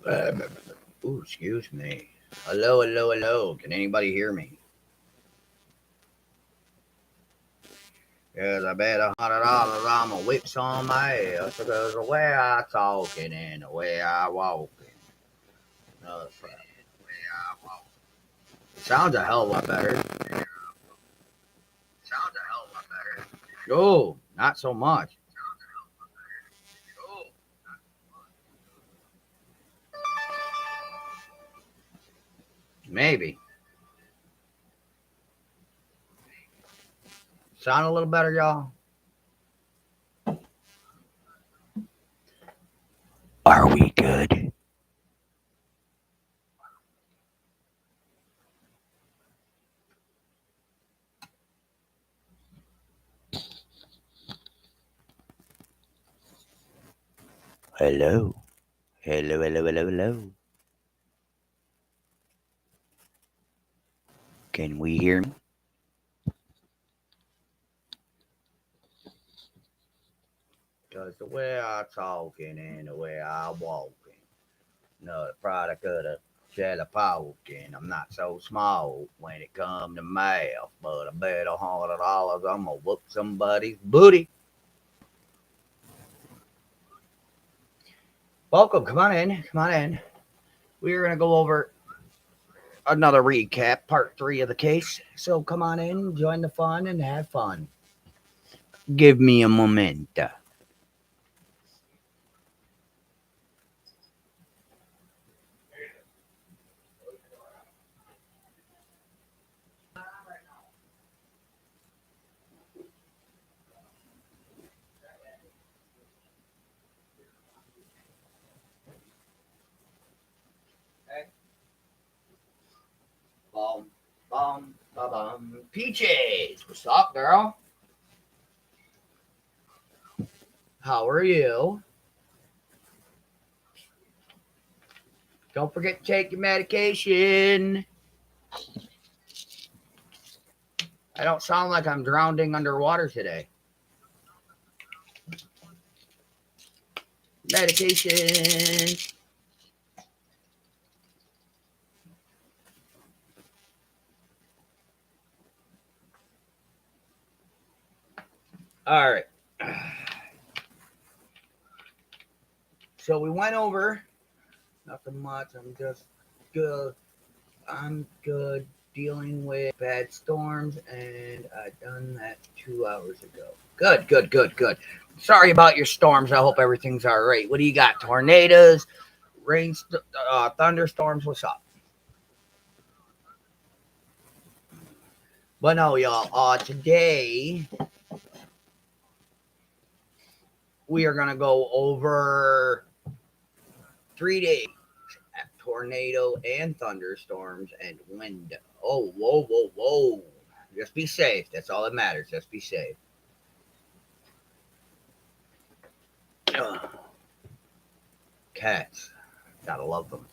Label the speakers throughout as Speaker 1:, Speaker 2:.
Speaker 1: Ooh, excuse me. Hello, hello, hello. Can anybody hear me? Cause I bet $100 I'ma whip some ass. Cause the way I talking and the way I walking. No, it sounds a hell of a lot better. Oh, not so much. Maybe. Sound a little better, y'all? Are we good? Hello. Hello, hello, hello, hello. Can we hear me? Cause the way I talking and the way I walking, no, the product of the jelly poking. I'm not so small when it come to math, but I bet $100 I'm gonna whoop somebody's booty. Welcome, come on in, come on in. We're gonna go over another recap, part three of the case. So come on in, join the fun, and have fun. Give me a moment. Bum, bum, ba bum. Peaches, what's up, girl? How are you? Don't forget to take your medication. I don't sound like I'm drowning underwater today. Medication. All right. So we went over nothing much. I'm just good. I'm good dealing with bad storms, and I done that 2 hours ago. Good, good, good, good. Sorry about your storms. I hope everything's all right. What do you got? Tornadoes, rain, thunderstorms. What's up? But no, y'all. Today we are gonna go over 3 days of tornado and thunderstorms and wind. Oh, whoa, whoa, whoa! Just be safe. That's all that matters. Just be safe. Ugh. Cats, gotta love them.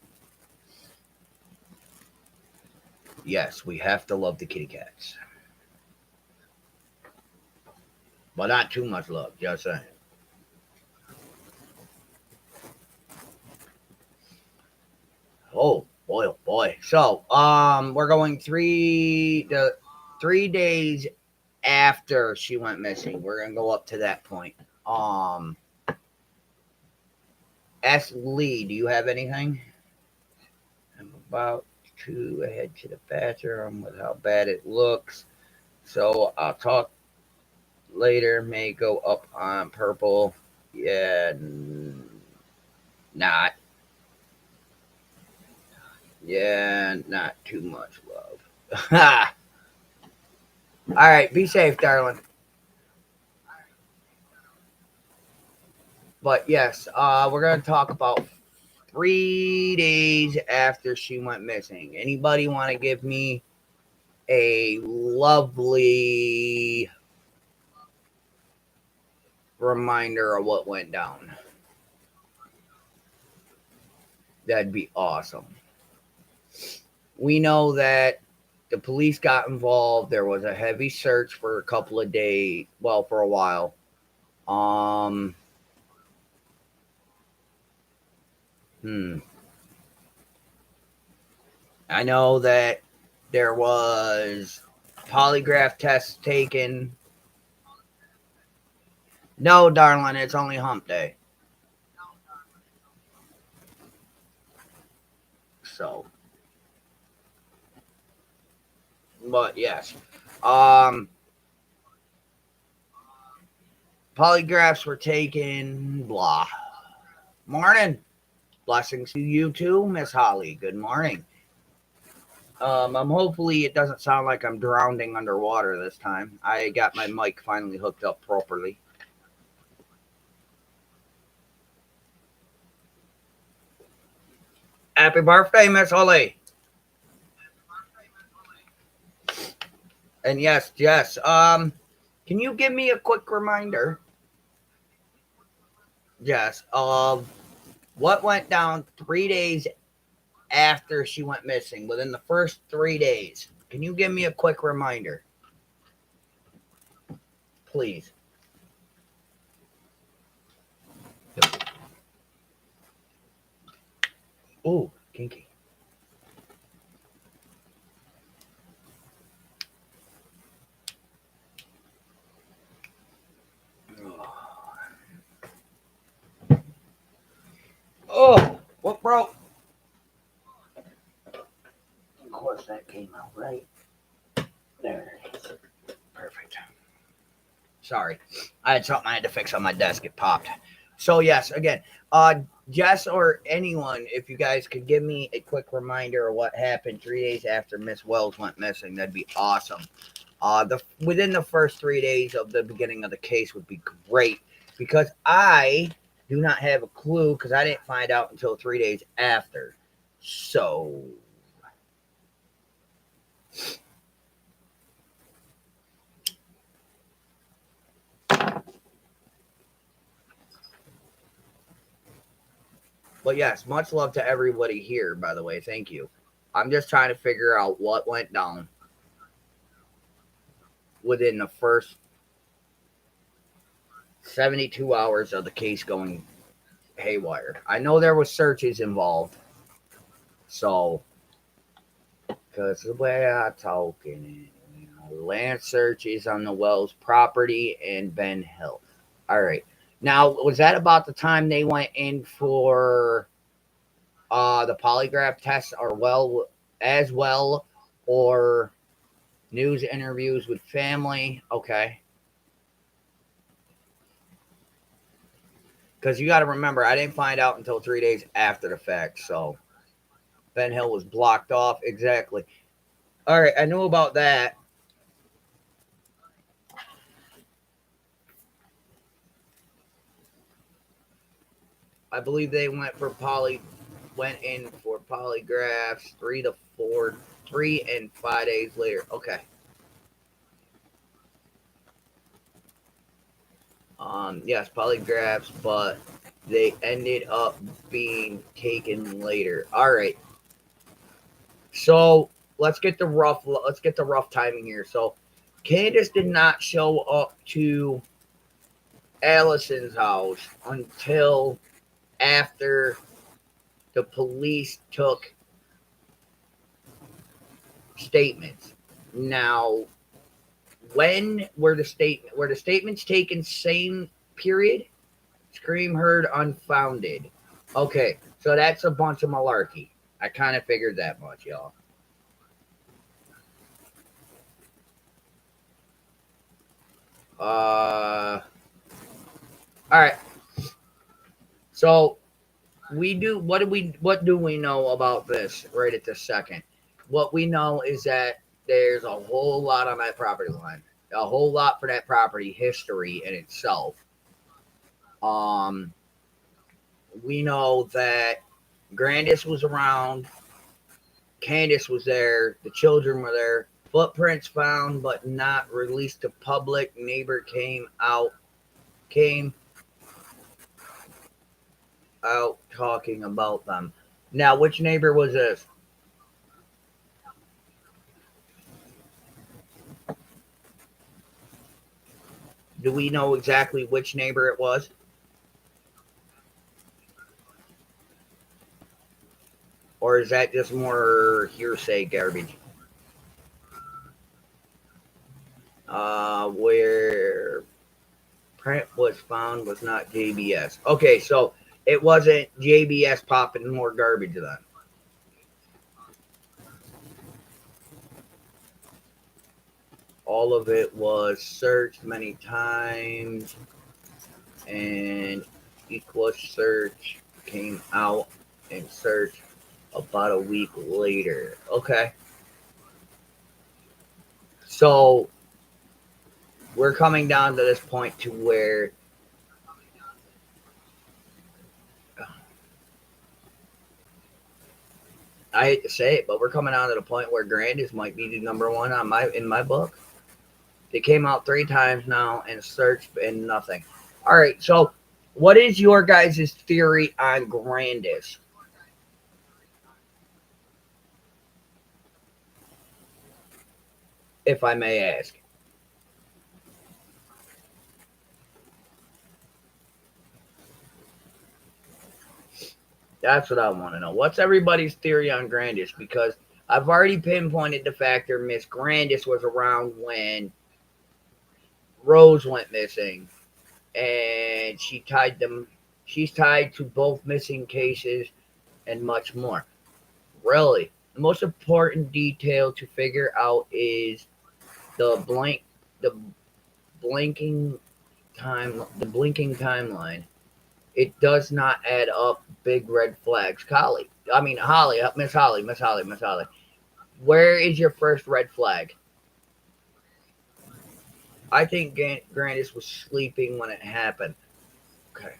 Speaker 1: Yes, we have to love the kitty cats, but not too much love. Just saying. Oh boy, oh boy. So, we're going 3 days after she went missing. We're gonna go up to that point. Um, S. Lee, do you have anything? I'm about to head to the bathroom with how bad it looks. So I'll talk later. May go up on purple. Yeah, not. Yeah, not too much love. All right, be safe, darling. But yes, we're gonna talk about 3 days after she went missing. Anybody want to give me a lovely reminder of what went down? That'd be awesome. We know that the police got involved. There was a heavy search for a couple of days, well, for a while. Um, hmm. I know that there was polygraph tests taken. No, darling, it's only hump day. So, but yes. Polygraphs were taken, blah. Morning. Blessings to you too, Miss Holly. Good morning. I'm hopefully it doesn't sound like I'm drowning underwater this time. I got my mic finally hooked up properly. Happy birthday, Miss Holly. And yes, Jess. Can you give me a quick reminder, Jess, of what went down 3 days after she went missing? Within the first 3 days, can you give me a quick reminder, please? Ooh, kinky. Oh, what broke? Of course, that came out right. There it is. Perfect. Sorry, I had something I had to fix on my desk. It popped. So yes, again, Jess or anyone, if you guys could give me a quick reminder of what happened 3 days after Miss Wells went missing, that'd be awesome. Within the first 3 days of the beginning of the case would be great because I do not have a clue because I didn't find out until 3 days after. So but yes, much love to everybody here, by the way. Thank you. I'm just trying to figure out what went down within the first 72 hours of the case going haywire. I know there was searches involved. So, because the way I talking, land searches on the Wells property and Ben Hill. All right. Now, was that about the time they went in for the polygraph test or as well, or news interviews with family? Okay. Because you got to remember, I didn't find out until 3 days after the fact. So Ben Hill was blocked off. Exactly. All right. I knew about that. I believe they went in for polygraphs 3 and 5 days later. Okay. Yes, polygraphs, but they ended up being taken later. All right. So let's get the rough timing here. So Candace did not show up to Allison's house until after the police took statements. Now, when were the statements taken same period? Scream heard unfounded. Okay, so that's a bunch of malarkey. I kind of figured that much, y'all. All right. So what do we know about this right at this second? What we know is that there's a whole lot on that property line. A whole lot for that property history in itself. Um we know that Grandis was around, Candace was there, the children were there. Footprints found but not released to public. Neighbor came out talking about them. Now, which neighbor was this? Do we know exactly which neighbor it was? Or is that just more hearsay garbage? Where print was found was not JBS. Okay, so it wasn't JBS popping more garbage then. All of it was searched many times, and equal search came out and search about a week later. Okay, so we're coming down to this point to where I hate to say it, but we're coming down to the point where Grandis might be the number one on my book. They came out 3 times now and searched and nothing. All right, so what is your guys' theory on Grandis? If I may ask. That's what I want to know. What's everybody's theory on Grandis? Because I've already pinpointed the factor Miss Grandis was around when Rose went missing, and She's tied to both missing cases and much more. Really, the most important detail to figure out is the blank, the blinking the blinking timeline. It does not add up. Big red flags. Holly, Miss Holly. Where is your first red flag? I think Grandis was sleeping when it happened. Okay.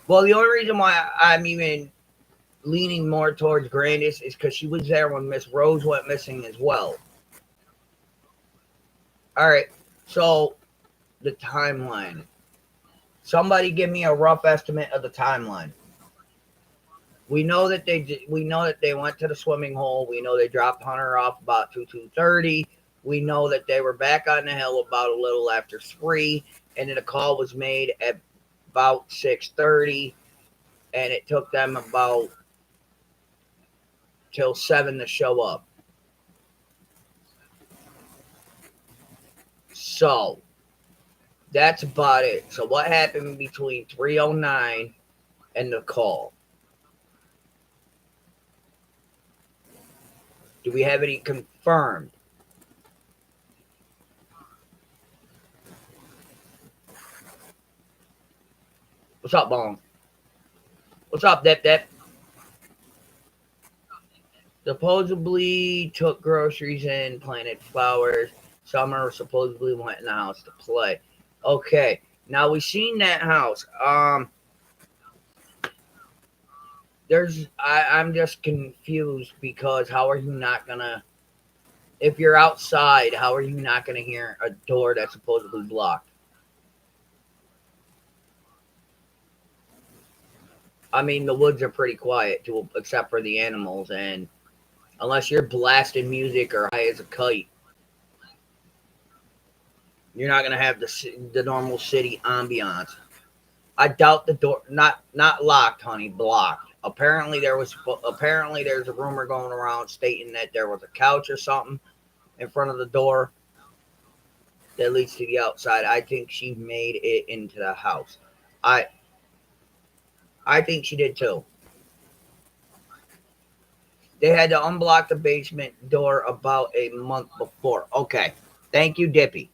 Speaker 1: Well, the only reason why I'm even leaning more towards Grandis is because she was there when Miss Rose went missing as well. All right. So the timeline. Somebody give me a rough estimate of the timeline. We know that they went to the swimming hole. We know they dropped Hunter off about 2:30. We know that they were back on the hill about a little after 3, and then a call was made at about 6:30, and it took them about till 7 to show up. So that's about it. So what happened between 3:09 and the call? Do we have any confirmed? What's up, Bong? What's up, Dip Dip? Supposedly took groceries in, planted flowers. Summer supposedly went in the house to play. Okay, now we seen that house. I'm just confused because how are you not gonna if you're outside, how are you not gonna hear a door that's supposedly blocked? I mean, the woods are pretty quiet, except for the animals, and unless you're blasting music or high as a kite, you're not gonna have the normal city ambiance. I doubt the door not locked, honey, blocked. Apparently there's a rumor going around stating that there was a couch or something in front of the door that leads to the outside. I think she made it into the house. I I think she did too. They had to unblock the basement door about a month before. Okay. Thank you, Dippy.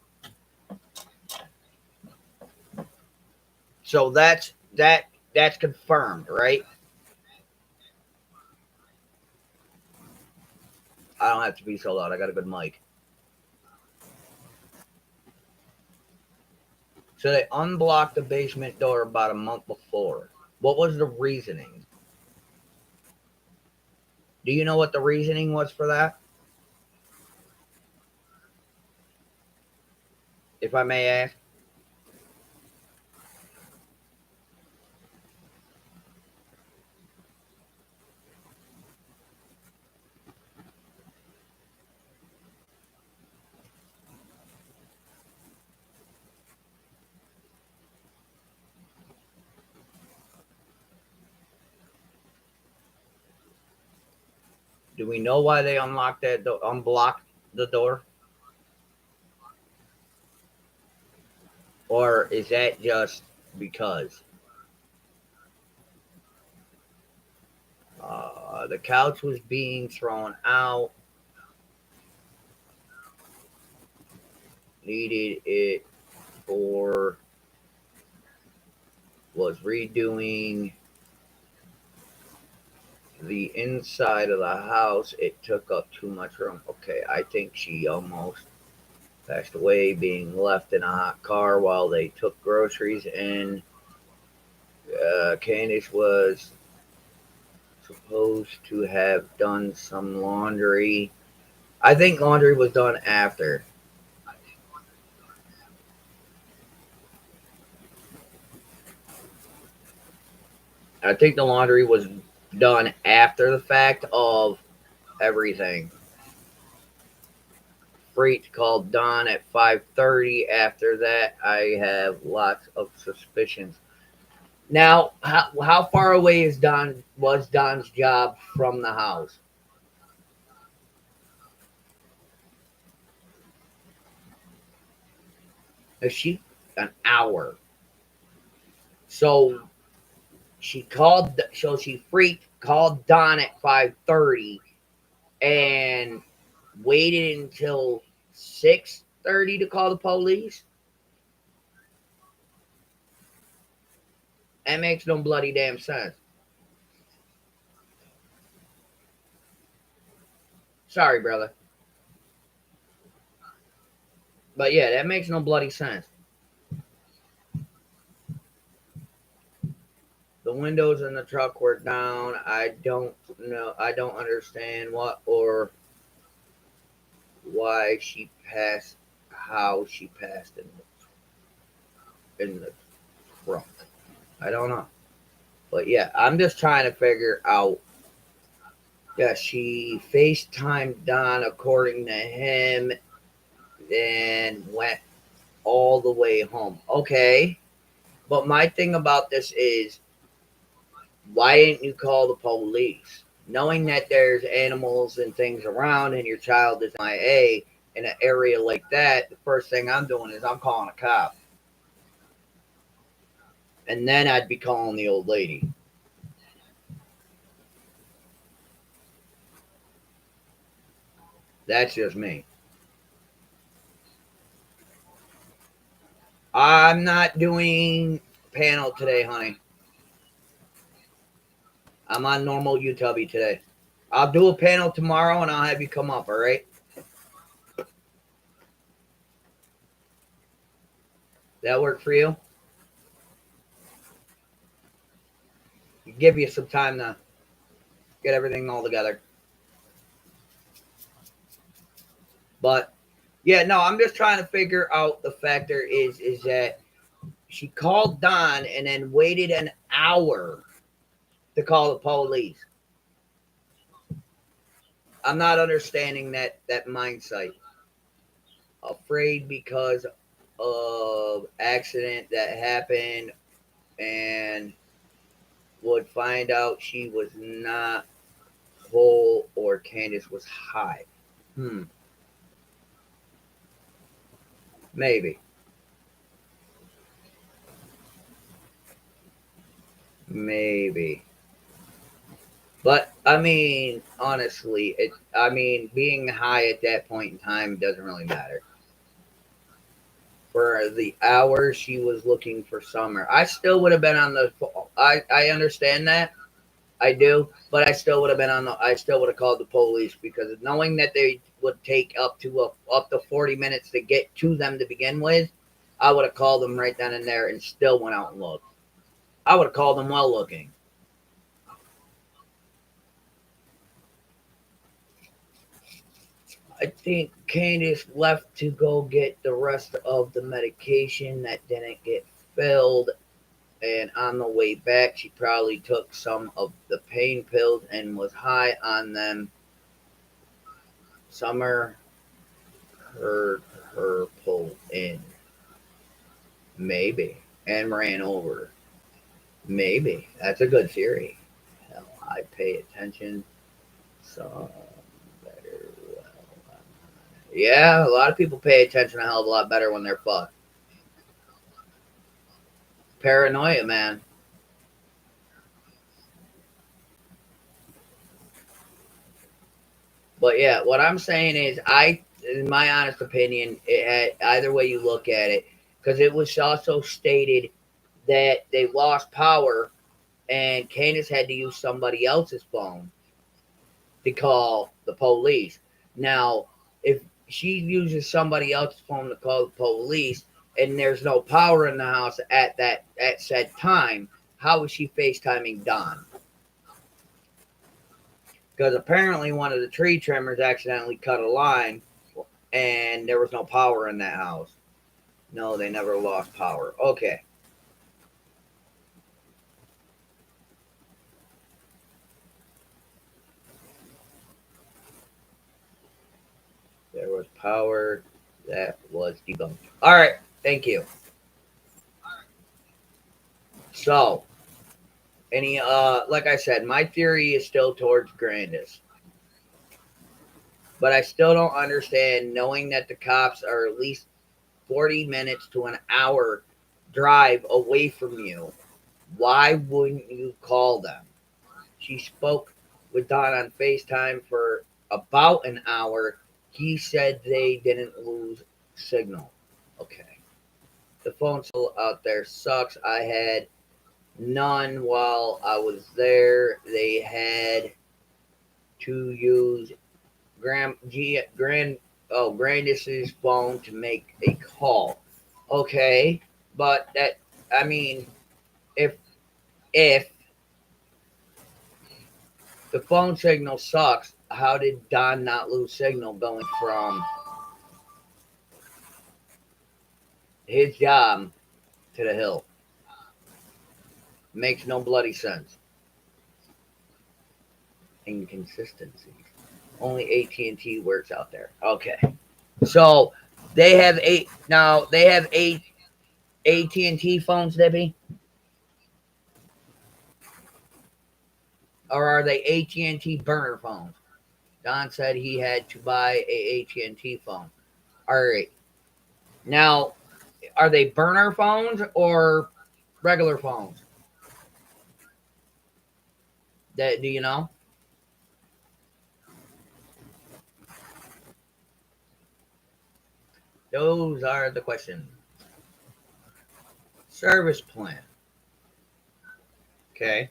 Speaker 1: So that's confirmed, right? I don't have to be so loud. I got a good mic. So they unblocked the basement door about a month before. What was the reasoning? Do you know what the reasoning was for that? If I may ask. Do we know why they unlocked that unblocked the door? Or is that just because? The couch was being thrown out, needed it for, was redoing the inside of the house. It took up too much room. Okay, I think she almost passed away being left in a hot car while they took groceries in. Candace was supposed to have done some laundry. I think laundry was done after. I think the laundry was done after the fact of everything. Freight called Don at 5:30. After that, I have lots of suspicions. Now, how far away was Don's job from the house? Is she an hour? So she freaked called Don at 5:30 and waited until 6:30 to call the police. That makes no bloody damn sense. Sorry, brother. But yeah, that makes no bloody sense. The windows in the truck were down. I don't know. I don't understand what or why she passed, how she passed in the trunk. I don't know. But yeah, I'm just trying to figure out. Yeah, she FaceTimed Don according to him, then went all the way home. Okay. But my thing about this is, why didn't you call the police? Knowing that there's animals and things around and your child is MIA in an area like that, the first thing I'm doing is I'm calling a cop. And then I'd be calling the old lady. That's just me. I'm not doing panel today, honey. I'm on normal YouTube today. I'll do a panel tomorrow and I'll have you come up, all right? That work for you? Give you some time to get everything all together. But yeah, no, I'm just trying to figure out the factor is that she called Don and then waited an hour to call the police. I'm not understanding that mindset. Afraid because of accident that happened and would find out she was not whole or Candace was high. Hmm. Maybe. Maybe. But I mean, honestly, being high at that point in time doesn't really matter. For the hours she was looking for Summer, I still would have been on the. I understand that, I do, but I still would have been on the. I still would have called the police because knowing that they would take up to 40 minutes to get to them to begin with, I would have called them right then and there and still went out and looked. I would have called them while looking. I think Candace left to go get the rest of the medication that didn't get filled. And on the way back, she probably took some of the pain pills and was high on them. Summer heard her pull in. Maybe. And ran over. Maybe. That's a good theory. Hell, I pay attention So better. Yeah, a lot of people pay attention a hell of a lot better when they're fucked. Paranoia, man. But yeah, what I'm saying is, in my honest opinion, it had, either way you look at it, because it was also stated that they lost power and Candace had to use somebody else's phone to call the police. Now, if she uses somebody else's phone to call the police and there's no power in the house at said time, how is she FaceTiming Don? Because apparently one of the tree trimmers accidentally cut a line and there was no power in that house. No, they never lost power. Okay. There was power that was debunked. All right. Thank you. So, any like I said, my theory is still towards Grandis. But I still don't understand knowing that the cops are at least 40 minutes to an hour drive away from you. Why wouldn't you call them? She spoke with Don on FaceTime for about an hour. He said they didn't lose signal. Okay. The phone still out there sucks. I had none while I was there. They had to use Grandis's phone to make a call. Okay, but that I mean, if if the phone signal sucks, how did Don not lose signal going from his job to the hill? Makes no bloody sense. Inconsistencies. Only AT&T works out there. Okay, so they have eight now. They have eight AT&T phones, Debbie, or are they AT&T burner phones? Don said he had to buy a AT&T phone. All right. Now, are they burner phones or regular phones? That do you know? Those are the questions. Service plan. Okay.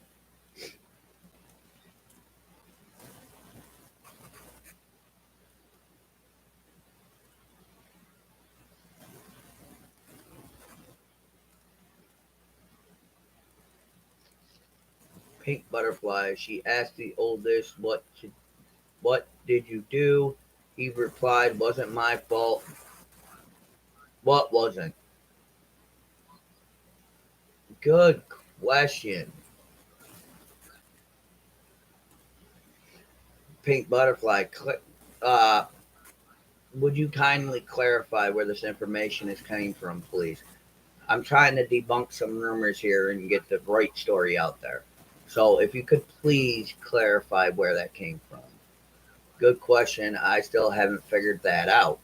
Speaker 1: Pink butterfly. She asked the oldest, what did you do?" He replied, "Wasn't my fault." What wasn't? Good question. Pink butterfly. Uh, would you kindly clarify where this information is coming from, please? I'm trying to debunk some rumors here and get the right story out there. So if you could please clarify where that came from. Good question. I still haven't figured that out.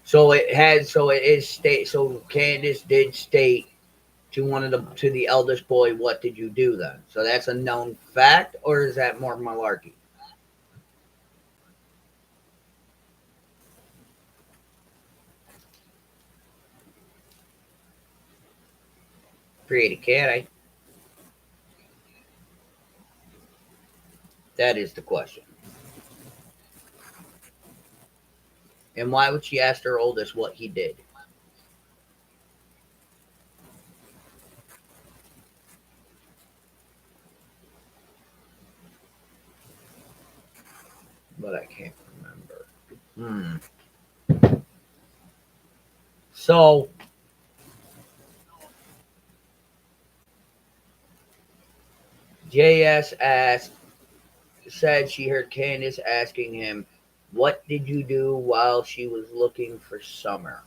Speaker 1: So it is state so Candace did state to one of to the eldest boy, what did you do then? So that's a known fact, or is that more malarkey? Pretty can I? That is the question. And why would she ask her oldest what he did? But I can't remember. Hmm. So JS asked said she heard Candace asking him, "What did you do while she was looking for Summer?"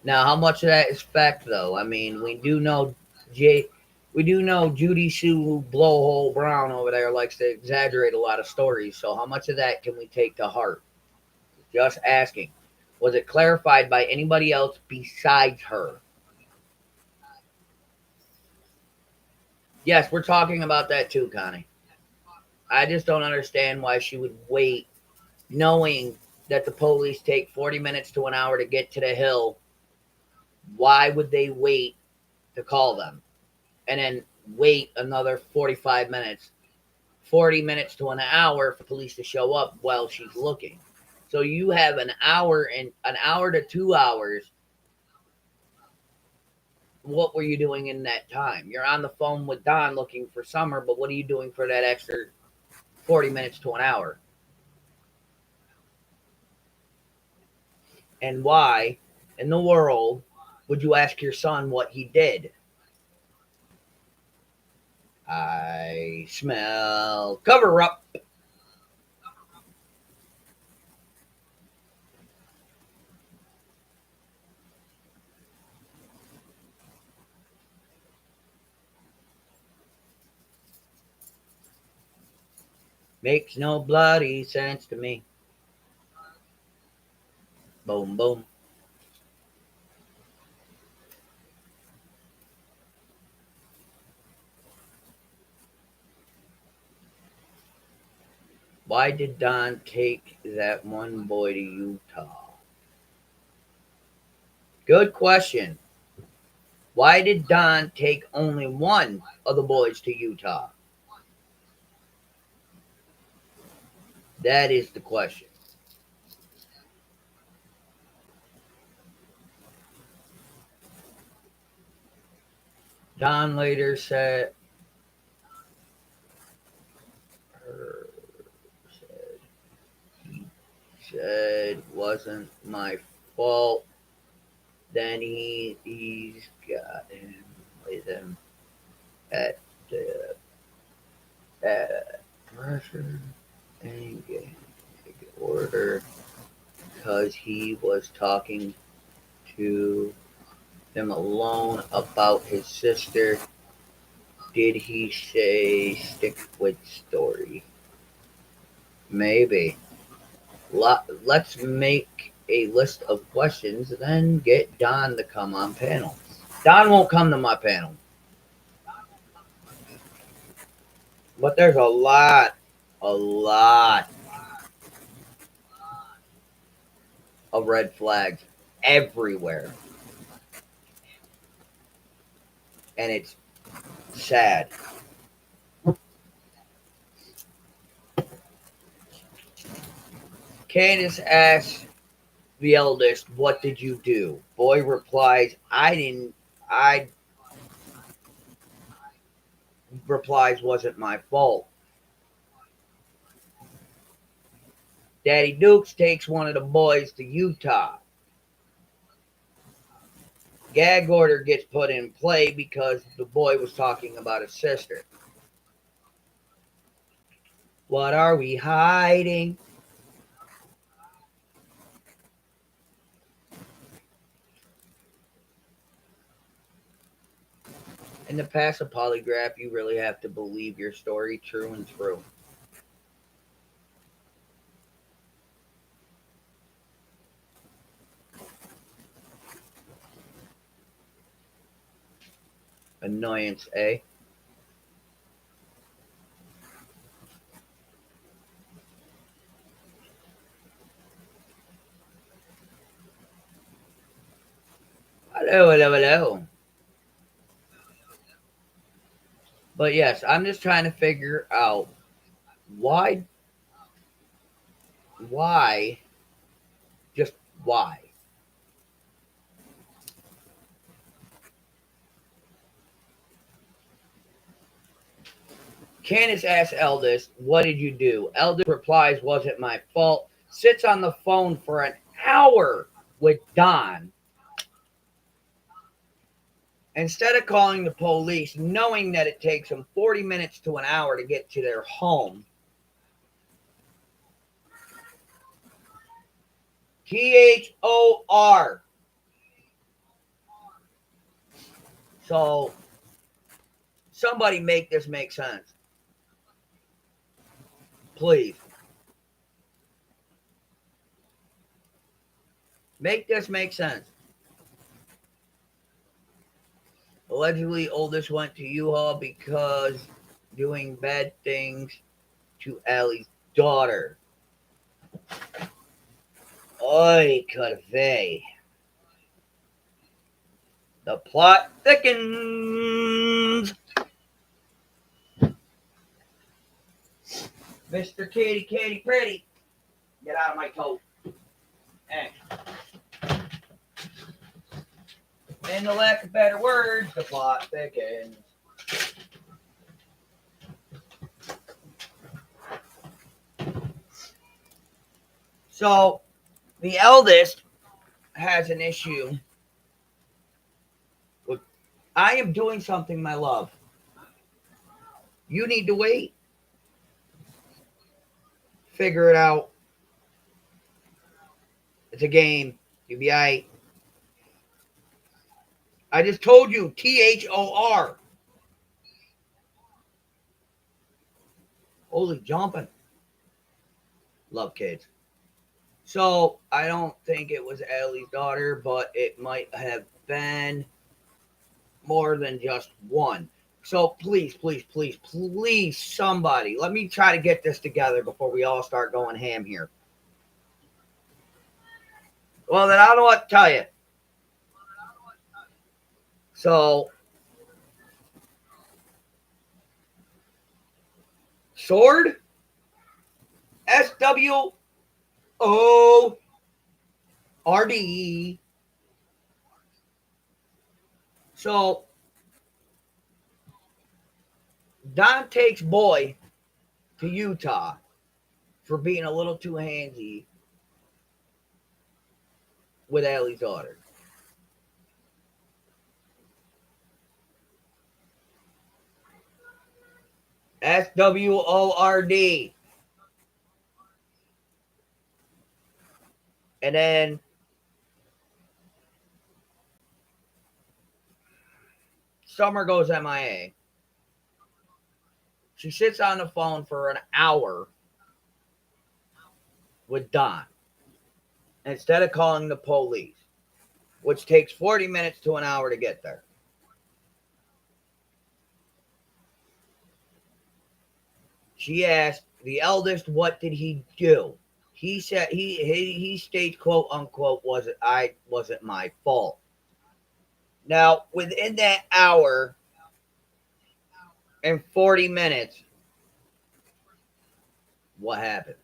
Speaker 1: Now, how much of that is fact, though? I mean, J, we do know Judy Sue Blowhole Brown over there likes to exaggerate a lot of stories. So, how much of that can we take to heart? Just asking. Was it clarified by anybody else besides her? Yes, we're talking about that too, Connie. I just don't understand why she would wait, knowing that the police take 40 minutes to an hour to get to the hill. Why would they wait to call them and then wait another 45 minutes, 40 minutes to an hour for police to show up while she's looking? So you have an hour to 2 hours. What were you doing in that time? You're on the phone with Don looking for Summer, but what are you doing for that extra 40 minutes to an hour? And why in the world would you ask your son what he did? I smell cover up. Makes no bloody sense to me. Boom, boom. Why did Don take that one boy to Utah? Good question. Why did Don take only one of the boys to Utah? That is the question. Don later said, er, said he said wasn't my fault. Then he's got him with him at the pressure and getting order because he was talking to him alone about his sister. Did he say stick with story? Maybe. Let's make a list of questions, then get Don to come on panel. Don won't come to my panel, but there's a lot of red flags everywhere, and it's sad. Candace asks the eldest, "What did you do?" Boy replies, "I didn't. I replies wasn't my fault." Daddy Dukes takes one of the boys to Utah. Gag order gets put in play because the boy was talking about his sister. What are we hiding? In the pass a polygraph, you really have to believe your story true and true. Annoyance, eh? Hello, hello, hello. But yes, I'm just trying to figure out why, why, just why. Candace asks Eldest, "What did you do?" Eldest replies, "Wasn't my fault." Sits on the phone for an hour with Don instead of calling the police, knowing that it takes them 40 minutes to an hour to get to their home. THOR. So somebody make this make sense. Please. Make this make sense. Allegedly, oldest went to U-Haul because doing bad things to Allie's daughter. Oy, cafe. The plot thickens. Mr. Katy Pretty, get out of my coat. Hey. In the lack of better words, the plot thickens. So, the eldest has an issue with, I am doing something, my love. You need to wait. Figure it out. It's a game. You'll be alright. I just told you, THOR. Holy jumping. Love kids. So, I don't think it was Allie's daughter, but it might have been more than just one. So, please, somebody, let me try to get this together before we all start going ham here. Well, then I don't know what to tell you. So, Sword, SWORD. So, Don takes boy to Utah for being a little too handsy with Allie's daughter. SWORD. And then Summer goes MIA. She sits on the phone for an hour with Don instead of calling the police, which takes 40 minutes to an hour to get there. She asked the eldest, what did he do? He said he states, quote unquote, wasn't my fault. Now, within that hour and 40 minutes, what happened?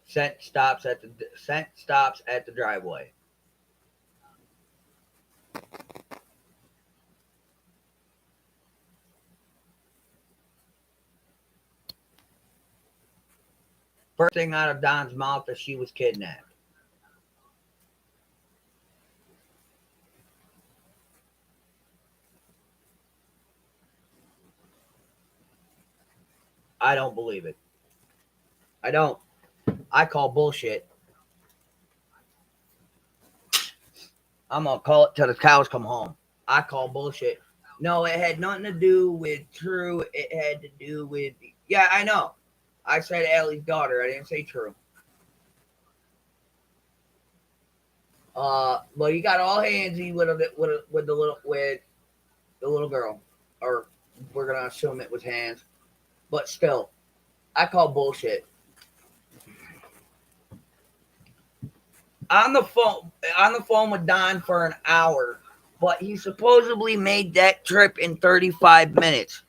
Speaker 1: Scent stops at the driveway. First thing out of Don's mouth is she was kidnapped. I don't believe it. I don't. I call bullshit. I'm going to call it till the cows come home. I call bullshit. No, it had nothing to do with True. It had to do with... Yeah, I know. I said Allie's daughter. I didn't say True. But he got all handsy with the little girl. Or we're going to assume it was hands. But still, I call bullshit. On the phone with Don for an hour, but he supposedly made that trip in 35 minutes.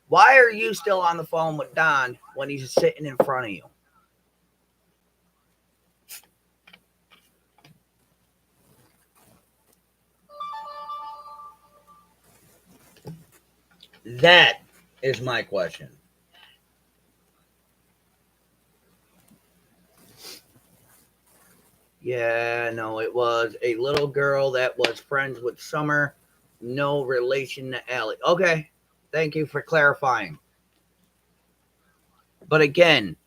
Speaker 1: Why are you still on the phone with Don when he's sitting in front of you? That is my question. Yeah, no, it was a little girl that was friends with Summer, no relation to Allie. Okay, thank you for clarifying. But again,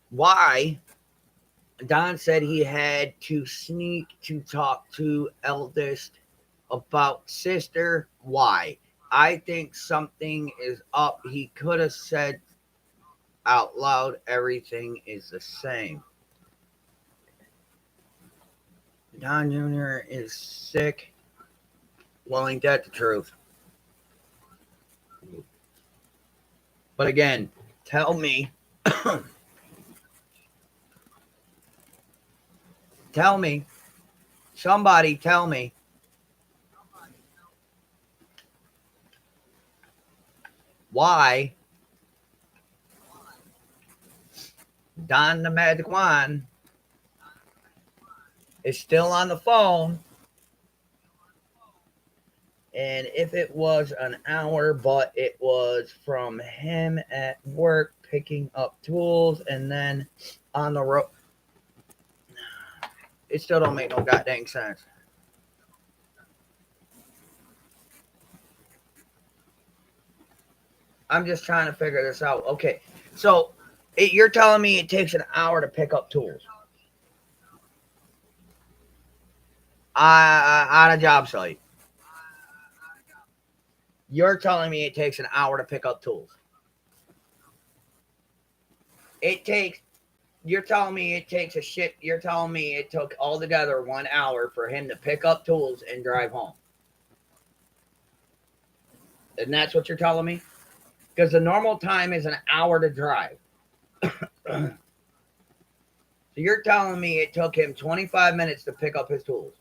Speaker 1: why Don said he had to sneak to talk to eldest about sister? Why? I think something is up. He could have said out loud, everything is the same. Don Jr. is sick. Well, ain't that the truth? But again, tell me, tell me, somebody tell me why Don the Magic Wand is still on the phone. And if it was an hour, but it was from him at work picking up tools and then on the road, it still don't make no goddamn sense. I'm just trying to figure this out. Okay, so you're telling me it takes an hour to pick up tools on a job site. You're telling me it takes an hour to pick up tools. It takes. You're telling me it takes a shit. You're telling me it took altogether 1 hour for him to pick up tools and drive home. And that's what you're telling me? Because the normal time is an hour to drive. So you're telling me it took him 25 minutes to pick up his tools.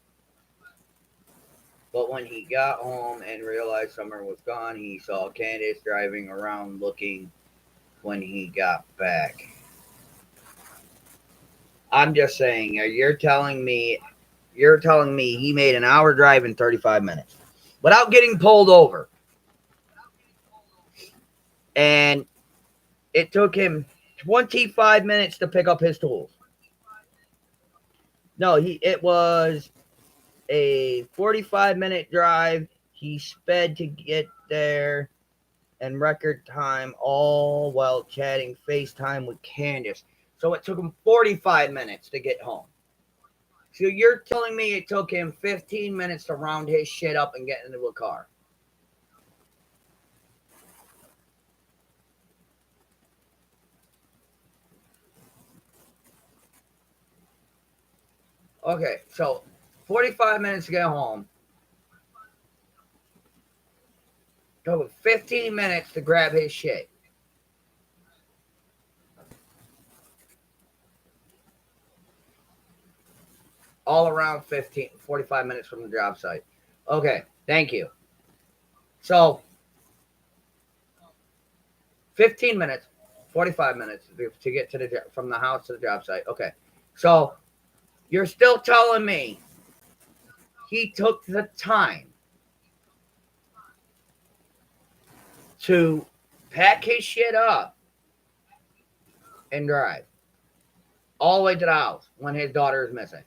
Speaker 1: But when he got home and realized Summer was gone, he saw Candace driving around looking when he got back. I'm just saying, you're telling me he made an hour drive in 35 minutes without getting pulled over. And it took him 25 minutes to pick up his tools. No, it was a 45-minute drive. He sped to get there in record time, all while chatting FaceTime with Candace. So it took him 45 minutes to get home. So you're telling me it took him 15 minutes to round his shit up and get into a car? Okay, so 45 minutes to get home. Took him 15 minutes to grab his shit. All around 45 minutes from the job site. Okay, thank you. So 15 minutes, 45 minutes to get to from the house to the job site. Okay, so you're still telling me he took the time to pack his shit up and drive all the way to the house when his daughter is missing.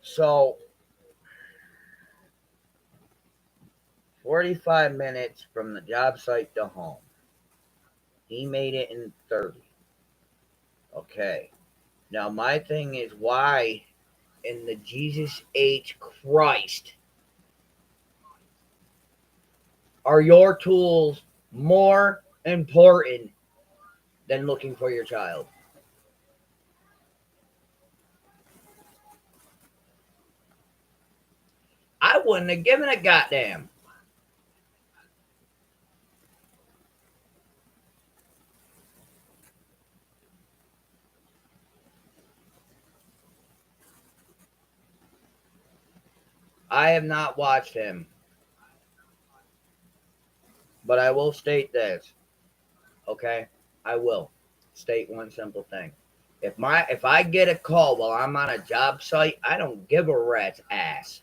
Speaker 1: So 45 minutes from the job site to home. He made it in 30. Okay. Now my thing is, why in the Jesus H Christ are your tools more important than looking for your child? I wouldn't have given a goddamn. I have not watched him, but I will state this. Okay, I will state one simple thing. If I get a call while I'm on a job site, I don't give a rat's ass.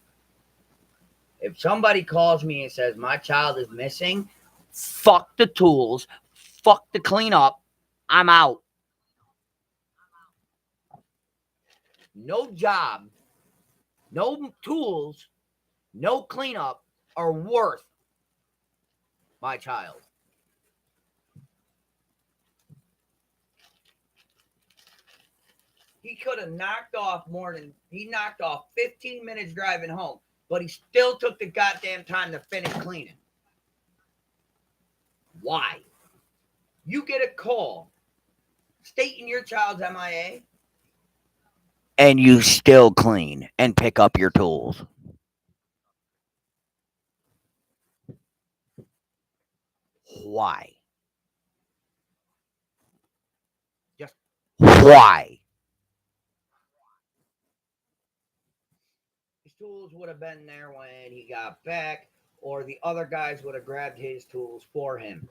Speaker 1: If somebody calls me and says my child is missing, fuck the tools, fuck the cleanup, I'm out. No job, no tools, no cleanup are worth my child. He could have knocked off 15 minutes driving home, but he still took the goddamn time to finish cleaning. Why? You get a call stating your child's MIA, and you still clean and pick up your tools. Why? Just why? His tools would have been there when he got back, or the other guys would have grabbed his tools for him.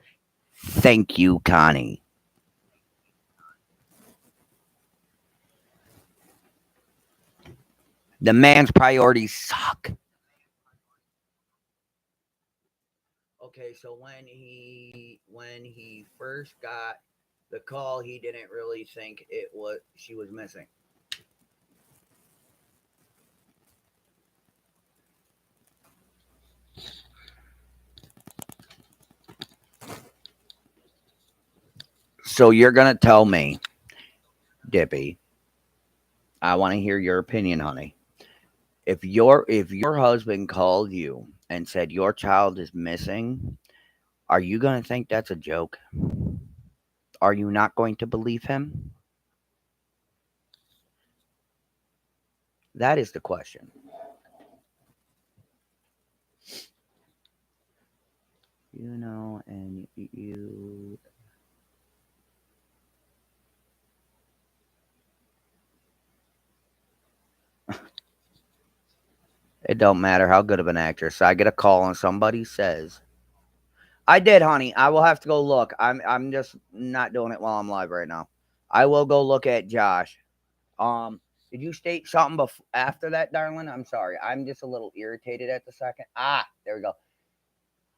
Speaker 1: Thank you, Connie. The man's priorities suck. Okay, so when he first got the call, he didn't really think she was missing. So you're gonna tell me, Dippy, I want to hear your opinion, honey. If your husband called you and said your child is missing, are you gonna think that's a joke? Are you not going to believe him? That is the question. And you. It don't matter how good of an actress. I get a call and somebody says, "I did, honey. I will have to go look. I'm just not doing it while I'm live right now. I will go look at Josh." Did you state something after that, darling? I'm sorry. I'm just a little irritated at the second. There we go.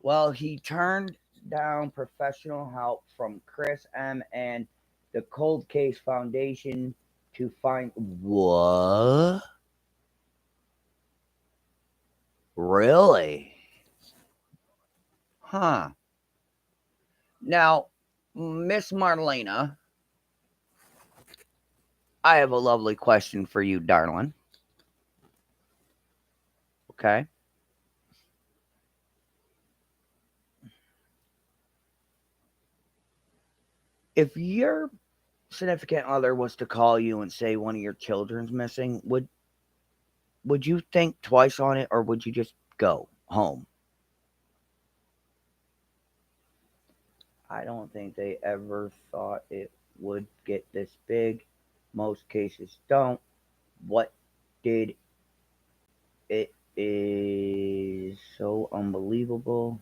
Speaker 1: Well, he turned down professional help from Chris M. and the Cold Case Foundation to find what? Really? Huh. Now, Miss Marlena, I have a lovely question for you, darling. Okay. If your significant other was to call you and say one of your children's missing, would you think twice on it, or would you just go home? I don't think they ever thought it would get this big. Most cases don't. What did it is so unbelievable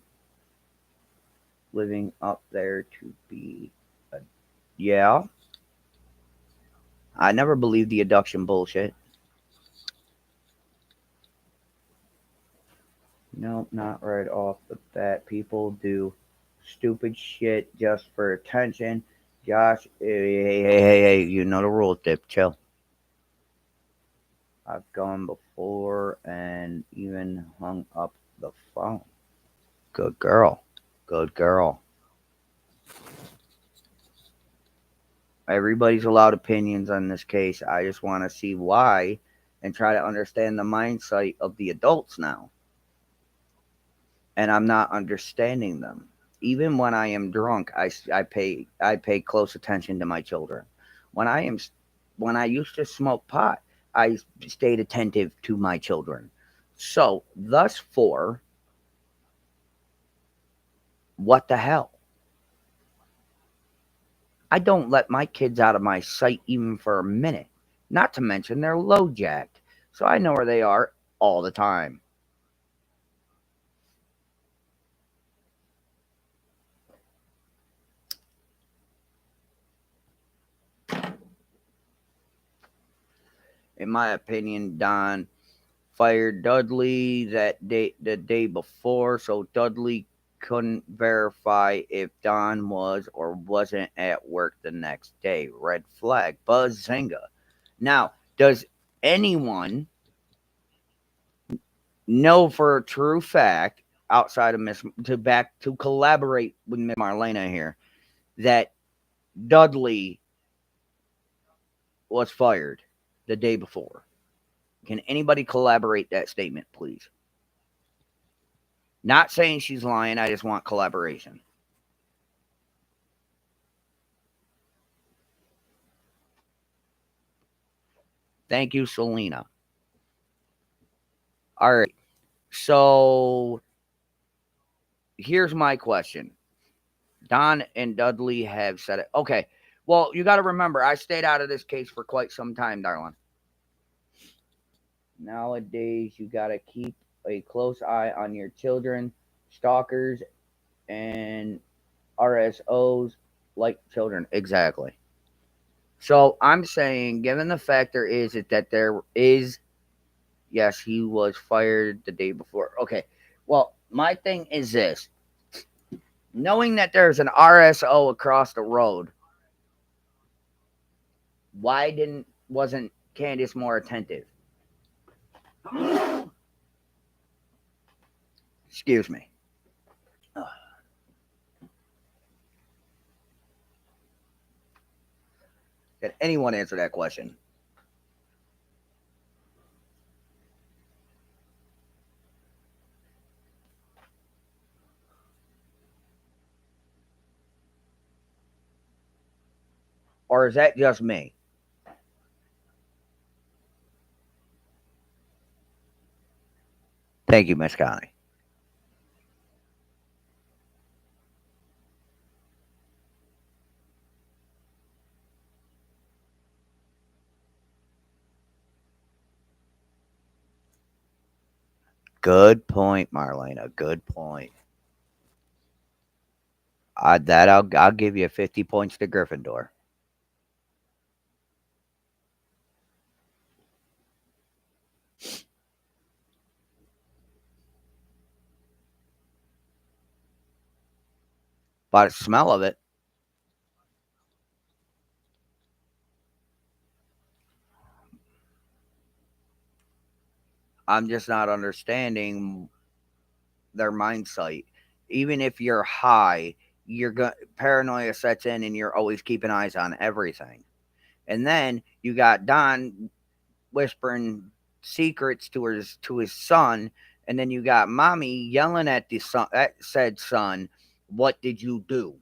Speaker 1: living up there to be a, yeah. I never believed the abduction bullshit. Nope, not right off the bat. People do stupid shit just for attention. Josh, hey, you know the rules, Dip. Chill. I've gone before and even hung up the phone. Good girl. Good girl. Everybody's allowed opinions on this case. I just want to see why and try to understand the mindset of the adults now. And I'm not understanding them. Even when I am drunk, I pay close attention to my children. When I am when I used to smoke pot, I stayed attentive to my children. So, thus for what the hell? I don't let my kids out of my sight even for a minute. Not to mention they're low jacked, so I know where they are all the time. In my opinion, Don fired Dudley the day before, so Dudley couldn't verify if Don was or wasn't at work the next day. Red flag. Buzzinga. Now, does anyone know for a true fact, outside of Miss to collaborate with Miss Marlena here, that Dudley was fired the day before? Can anybody collaborate that statement, please? Not saying she's lying. I just want collaboration. Thank you, Selena. All right. So here's my question. Don and Dudley have said it. Okay. Well, you got to remember, I stayed out of this case for quite some time, darling. Nowadays, you got to keep a close eye on your children. Stalkers and RSOs like children. Exactly. So I'm saying, given the fact that there is, yes, he was fired the day before. Okay. Well, my thing is this: knowing that there's an RSO across the road, why didn't wasn't Candace more attentive? Excuse me. Can anyone answer that question? Or is that just me? Thank you, Miss Connie. Good point, Marlena. Good point. I'll give you 50 points to Gryffindor. By the smell of it, I'm just not understanding their mindset. Even if you're high, paranoia sets in, and you're always keeping eyes on everything. And then you got Don whispering secrets to his son, and then you got mommy yelling at the son, at said son, "What did you do?"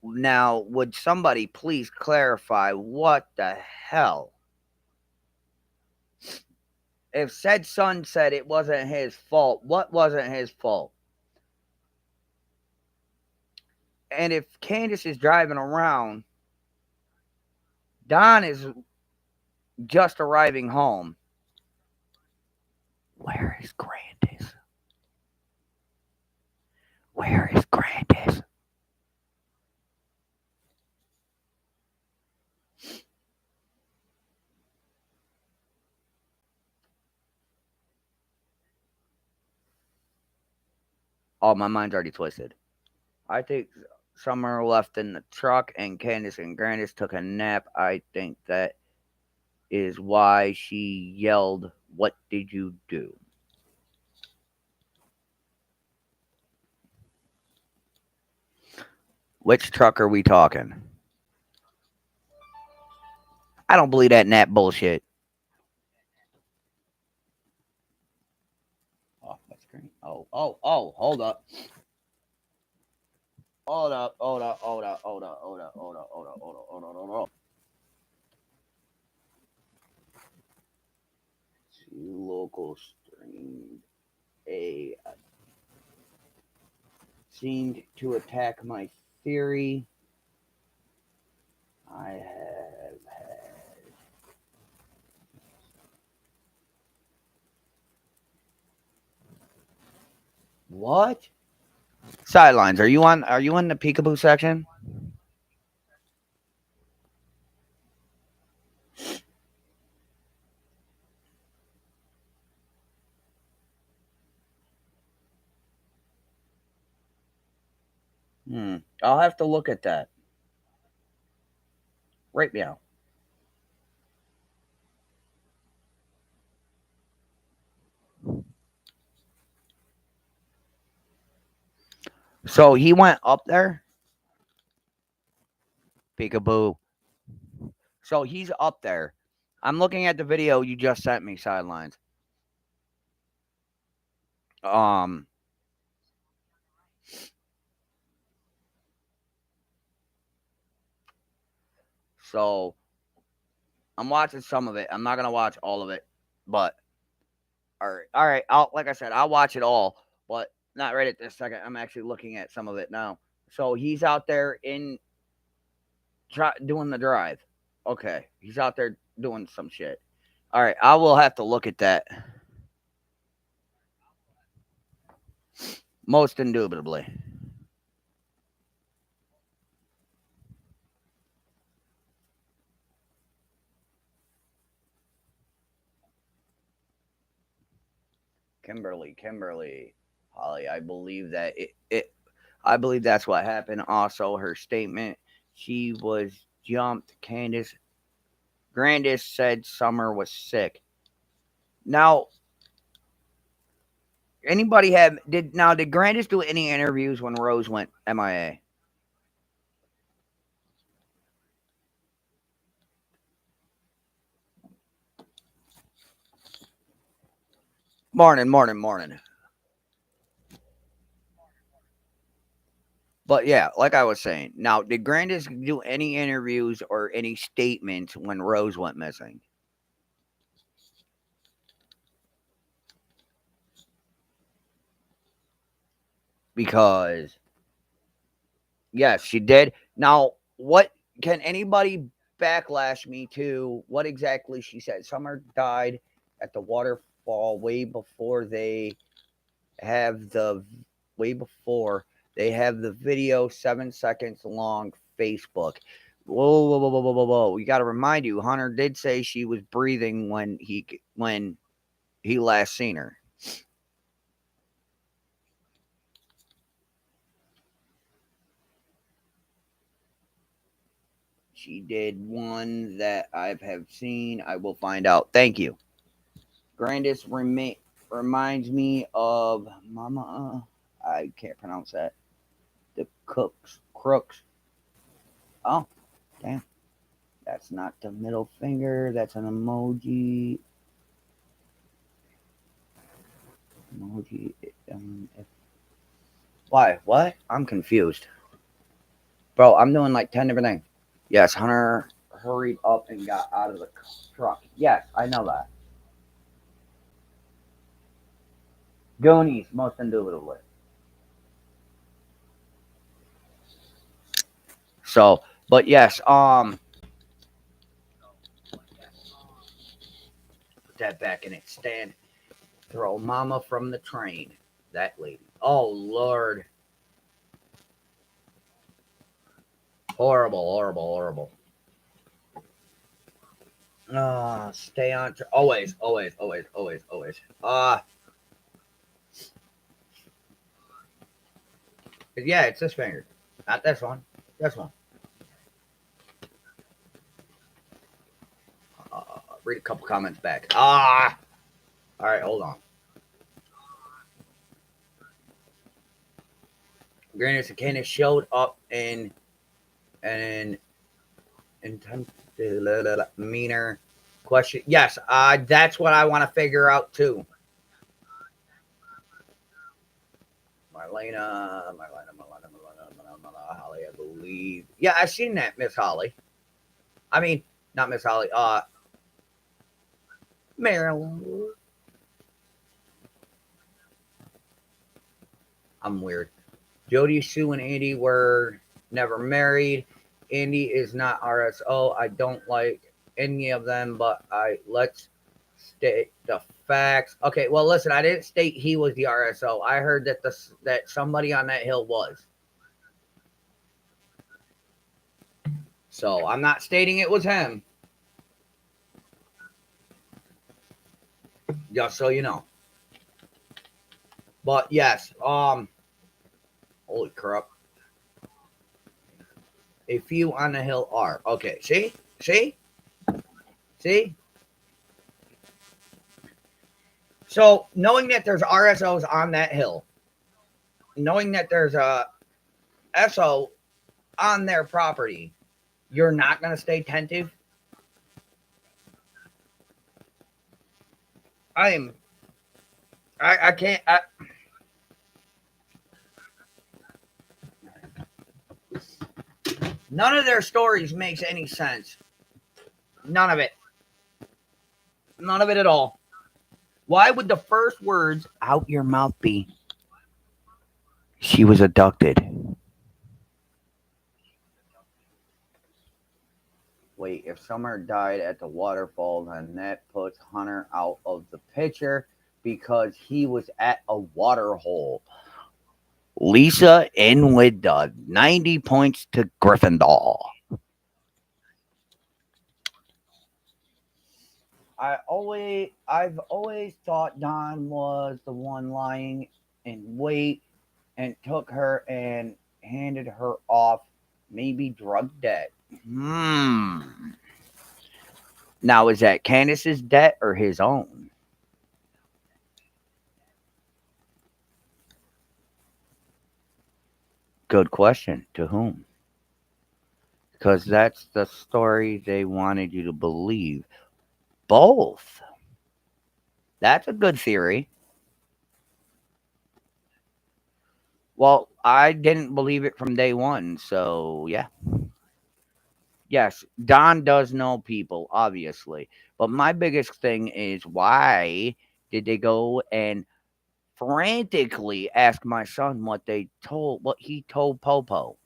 Speaker 1: Now, would somebody please clarify what the hell? If said son said it wasn't his fault, what wasn't his fault? And if Candace is driving around, Don is just arriving home. Where is Grandis? Where is Grandis? Oh, my mind's already twisted. I think Summer left in the truck and Candace and Grandis took a nap. I think that is why she yelled, "What did you do?" Which truck are we talking? I don't believe that nap bullshit. Oh, my screen. Oh, hold up. Hold up. Two local stream A seemed to attack my theory. I have had what? Sidelines. Are you on the peekaboo section?
Speaker 2: I'll have to look at that right now. So he went up there, peekaboo. So he's up there. I'm looking at the video you just sent me, sidelines. Um, so I'm watching some of it. I'm not gonna watch all of it, but all right. I'll like I said, I'll watch it all, but not right at this second. I'm actually looking at some of it now. So he's out there doing the drive. Okay, he's out there doing some shit. All right, I will have to look at that. Most indubitably. Kimberly, Holly. I believe that I believe that's what happened. Also, her statement. She was jumped. Candace Grandis said Summer was sick. Now, anybody have did Grandis do any interviews when Rose went MIA? Morning. But yeah, like I was saying, now did Grandis do any interviews or any statements when Rose went missing? Because yes, she did. Now, what can anybody backlash me to what exactly she said? Summer died at the waterfall have the way before they have the video 7 seconds long Facebook. Whoa. We got to remind you, Hunter did say she was breathing when he last seen her. She did one that I have seen. I will find out. Thank you. Grandis reminds me of Mama. I can't pronounce that. The crooks. Oh, damn. That's not the middle finger. That's an emoji. Emoji. Why? What? I'm confused. Bro, I'm doing like 10 different things. Yes, Hunter hurried up and got out of the truck. Yes, I know that. Goonies, most indubitably. So, but yes, put that back in its stand. Throw mama from the train. That lady. Oh, Lord. Horrible. Stay on. Always. Yeah, it's this finger. Not this one. This one. Read a couple comments back. All right, hold on. Granny Cicada showed up in an intent meaner question. Yes, that's what I want to figure out too. Marlena, Holly, I believe. Yeah, I've seen that, Miss Holly. I mean, not Miss Holly. Marilyn. I'm weird. Jody, Sue, and Andy were never married. Andy is not RSO. I don't like any of them, but let's state the facts. Okay, well, listen, I didn't state he was the RSO. I heard that somebody on that hill was. So I'm not stating it was him. Just so you know. But yes, holy crap.
Speaker 1: A few on the hill are. Okay, see? See? See? So, knowing that there's RSOs on that hill, knowing that there's a SO on their property, you're not going to stay attentive? I am. I can't. None of their stories makes any sense. None of it. None of it at all. Why would the first words out your mouth be, she was abducted?
Speaker 2: Wait, if Summer died at the waterfall, then that puts Hunter out of the picture because he was at a water hole. Lisa in with the 90 points to Gryffindor. I've always thought Don was the one lying in wait and took her and handed her off, maybe drug debt. Now, is that Candace's debt or his own? Good question. To whom? Because that's the story they wanted you to believe. Both. That's a good theory. Well, I didn't believe it from day one, so yeah. Yes, Don does know people, obviously. But my biggest thing is why did they go and frantically ask my son what he told Popo?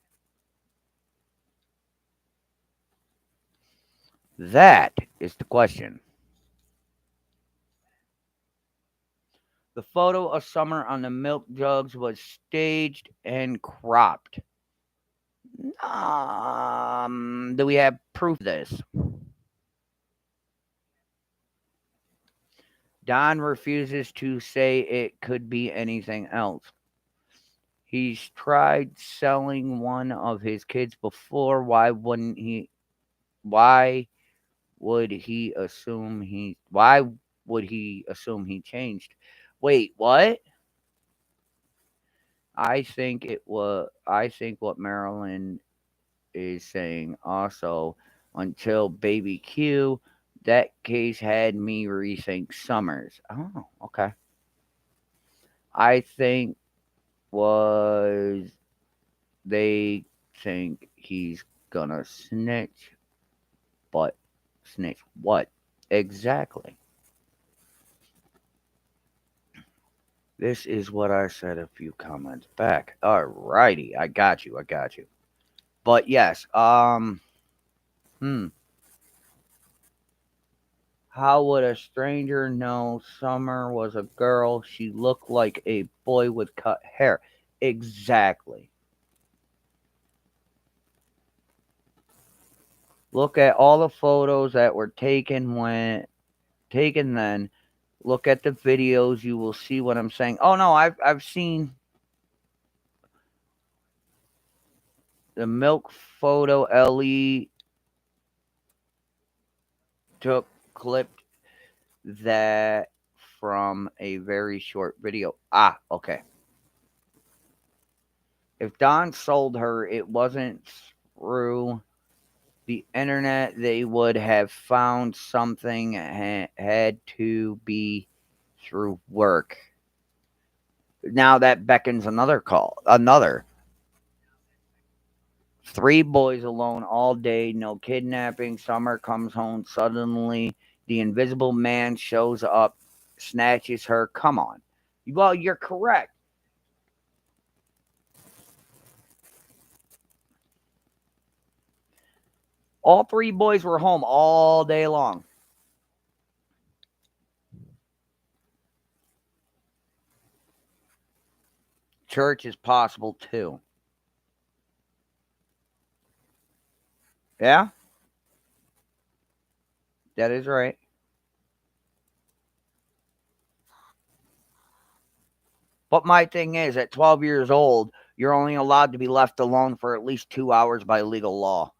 Speaker 2: That is the question. The photo of Summer on the milk jugs was staged and cropped. Do we have proof of this? Don refuses to say it could be anything else. He's tried selling one of his kids before. Why wouldn't he? Why would he assume he? Why would he assume he changed? Wait, what? I think what Marilyn is saying also, until Baby Q, that case had me rethink Summers. Oh, okay. I think was they think he's gonna snitch, but snitch what? Exactly. This is what I said a few comments back. Alrighty, I got you. I got you. But yes, hmm. How would a stranger know Summer was a girl? She looked like a boy with cut hair. Exactly. Look at all the photos that were taken then. Look at the videos. You will see what I'm saying. Oh no, I've seen the milk photo. Ellie took clipped that from a very short video. Ah, okay. If Don sold her, it wasn't through the internet. They would have found something had to be through work. Now that beckons another call. Another. Three boys alone all day, no kidnapping. Summer comes home suddenly. The invisible man shows up, snatches her. Come on. Well, you're correct. All three boys were home all day long. Church is possible too. Yeah, that is right. But my thing is, at 12 years old, You're only allowed to be left alone for at least 2 hours by legal law.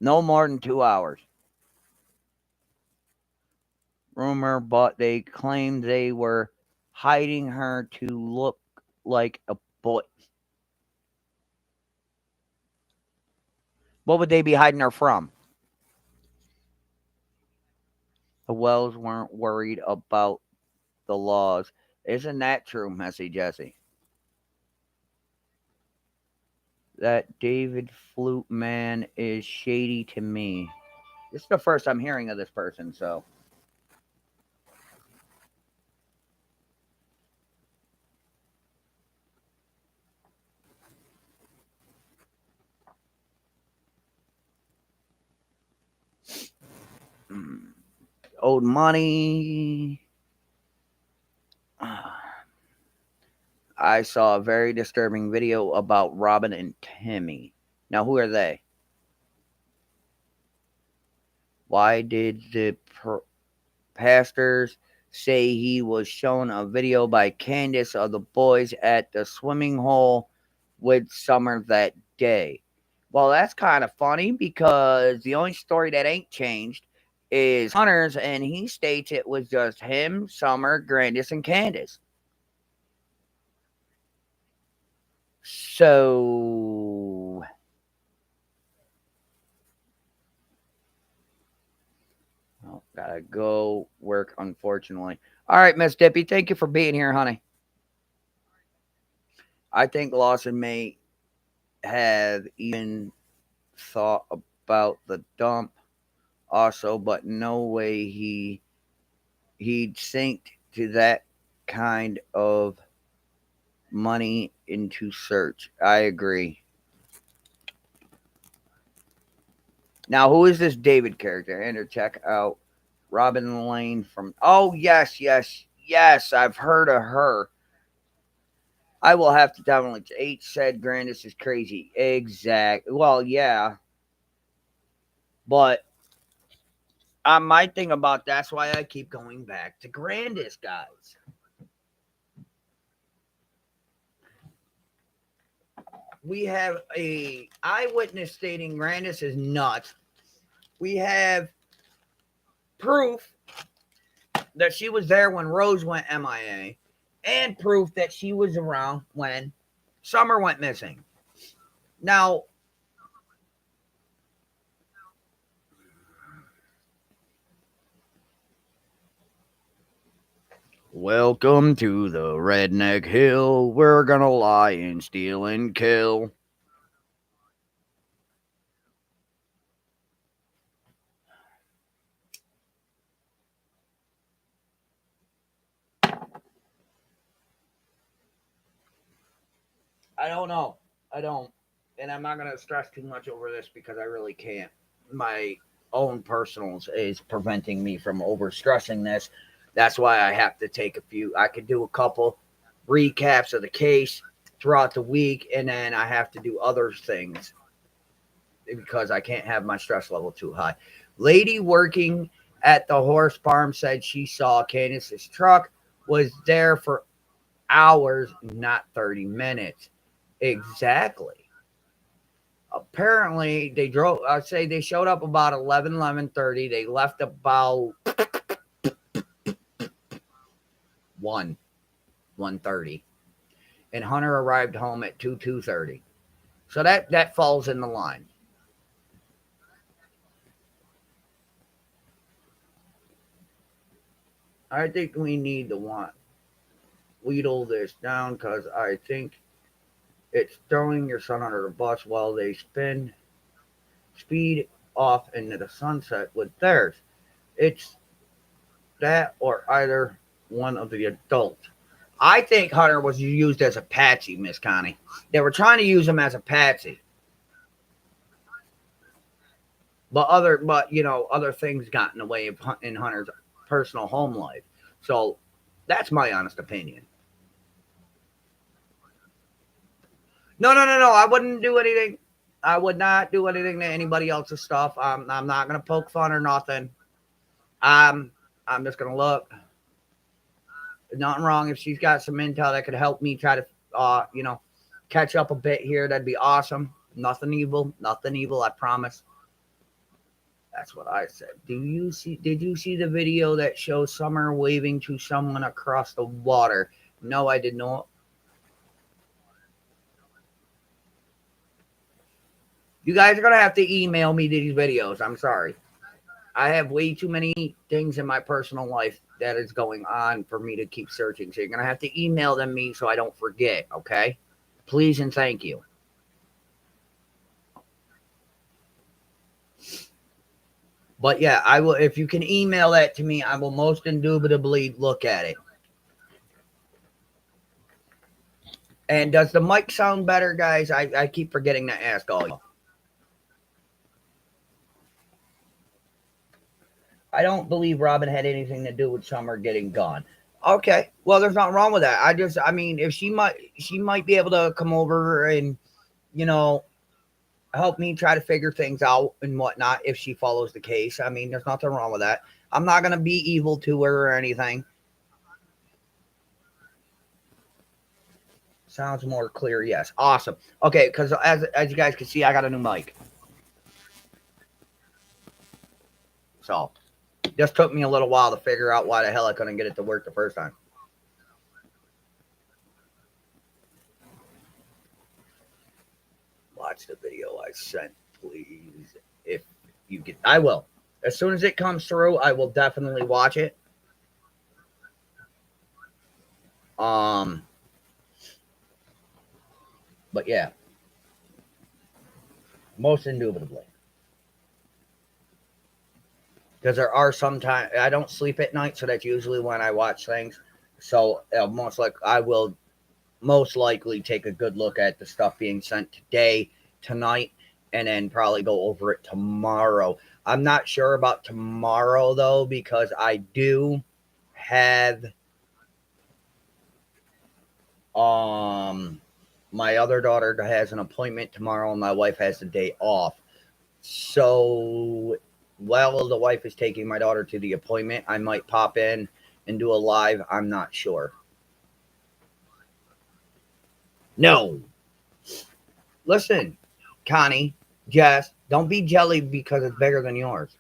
Speaker 2: No more than 2 hours. Rumor, but they claimed they were hiding her to look like a boy. What would they be hiding her from? The Wells weren't worried about the laws. Isn't that true, Messy Jesse? That David Flute man is shady to me. This is the first I'm hearing of this person, so. Owed money. I saw a very disturbing video about Robin and Timmy. Now, who are they? Why did the pastors say he was shown a video by Candace of the boys at the swimming hole with Summer that day? Well, that's kind of funny because the only story that ain't changed is Hunter's, and he states it was just him, Summer, Grandis, and Candace. So, oh, gotta go work, unfortunately. All right, Miss Dippy, thank you for being here, honey. I think Lawson may have even thought about the dump also, but no way he'd sink to that kind of money into search. I agree. Now, who is this David character? Enter check out Robin Lane from. Oh yes, yes, yes. I've heard of her. I will have to definitely. H said Grandis is crazy. Exact. Well, yeah, but my thing about that's why I keep going back to Grandis, guys. We have a eyewitness stating Grandis is nuts. We have proof that she was there when Rose went MIA, and proof that she was around when Summer went missing. Now, welcome to the Redneck Hill. We're gonna lie and steal and kill. I don't know. I don't. And I'm not going to stress too much over this because I really can't. My own personals is preventing me from over stressing this. That's why I have to take a few. I could do a couple recaps of the case throughout the week, and then I have to do other things because I can't have my stress level too high. Lady working at the horse farm said she saw Candace's truck was there for hours, not 30 minutes. Exactly. Apparently, they drove, I'd say they showed up about 11:30. They left about 1:30. And Hunter arrived home at 2:30. So that falls in the line. I think we need to wheedle this down because I think it's throwing your son under the bus while they speed off into the sunset with theirs. It's that or either one of the adults. I think Hunter was used as a patsy, Miss Connie. They were trying to use him as a patsy. But other things got in the way of in Hunter's personal home life. So that's my honest opinion. No, no, no, no. I wouldn't do anything. I would not do anything to anybody else's stuff. I'm not gonna poke fun or nothing. I'm just gonna look.
Speaker 1: Nothing wrong if she's got some intel that could help me try to, catch up a bit here. That'd be awesome. Nothing evil. Nothing evil. I promise. That's what I said. Did you see the video that shows Summer waving to someone across the water? No, I did not. You guys are gonna have to email me these videos. I'm sorry. I have way too many things in my personal life that is going on for me to keep searching. So you're gonna have to email them me so I don't forget, okay? Please and thank you. But yeah, I will if you can email that to me, I will most indubitably look at it. And does the mic sound better, guys? I keep forgetting to ask all y'all. I don't believe Robin had anything to do with Summer getting gone. Okay, well, there's nothing wrong with that. I mean, if she might be able to come over and you know help me try to figure things out and whatnot if she follows the case. I mean, there's nothing wrong with that. I'm not gonna be evil to her or anything. Sounds more clear, yes. Awesome. Okay, because as you guys can see, I got a new mic. So just took me a little while to figure out why the hell I couldn't get it to work the first time. Watch the video I sent, please. If you get, I will. As soon as it comes through, I will definitely watch it. Um, but yeah, most indubitably. Because there are some times I don't sleep at night, so that's usually when I watch things. So I will most likely take a good look at the stuff being sent today, tonight, and then probably go over it tomorrow. I'm not sure about tomorrow though, because I do have my other daughter has an appointment tomorrow and my wife has the day off. So while the wife is taking my daughter to the appointment, I might pop in and do a live. I'm not sure. No. Listen, Connie, Jess, don't be jelly because it's bigger than yours.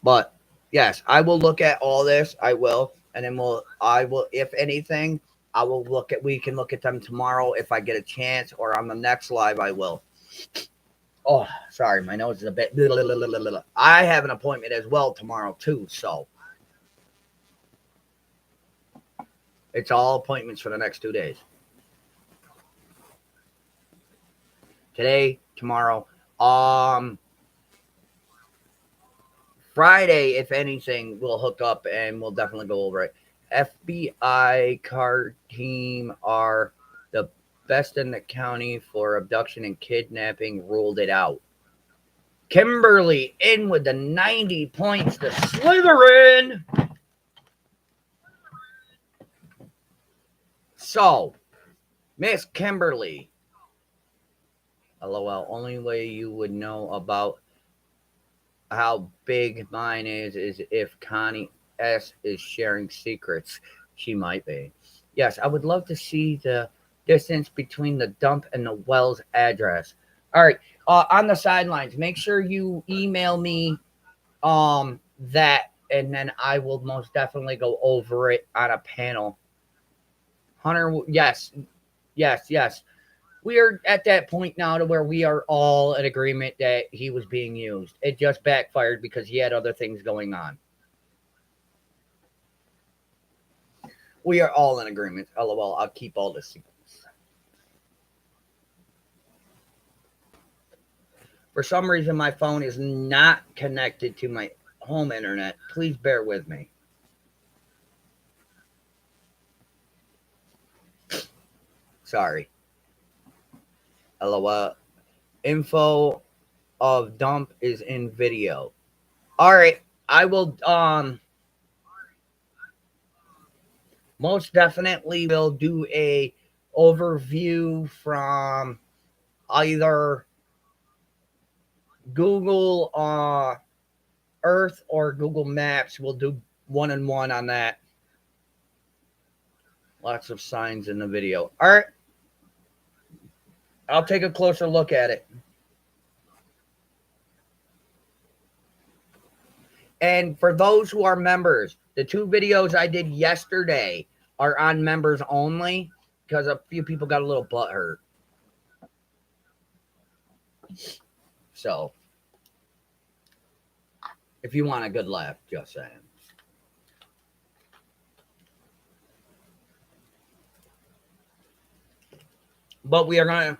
Speaker 1: But yes, I will look at all this. I will. And then I will, if anything, I will look at, we can look at them tomorrow if I get a chance, or on the next live, I will. Oh, sorry, my nose is a bit. I have an appointment as well tomorrow too, so it's all appointments for the next 2 days. Today, tomorrow, Friday, if anything, we'll hook up and we'll definitely go over it. FBI car team are the best in the county for abduction and kidnapping. Ruled it out. Kimberly in with the 90 points to Slytherin. So, Miss Kimberly, LOL, only way you would know about how big mine is if Connie S is sharing secrets. She might be. Yes, I would love to see the distance between the dump and the well's address. All right. On the sidelines, make sure you email me that, and then I will most definitely go over it on a panel. Hunter, yes, yes. We are at that point now to where we are all in agreement that he was being used. It just backfired because he had other things going on. We are all in agreement. LOL, I'll keep all this secrets. For some reason, my phone is not connected to my home internet. Please bear with me. Sorry. LOL. Info of dump is in video. All right. I will most definitely will do a overview from either Google Earth or Google Maps. We'll do 1-on-1 on that. Lots of signs in the video. All right. I'll take a closer look at it. And for those who are members, the 2 videos I did yesterday are on members only because a few people got a little butt hurt. So, if you want a good laugh, just saying. But we are gonna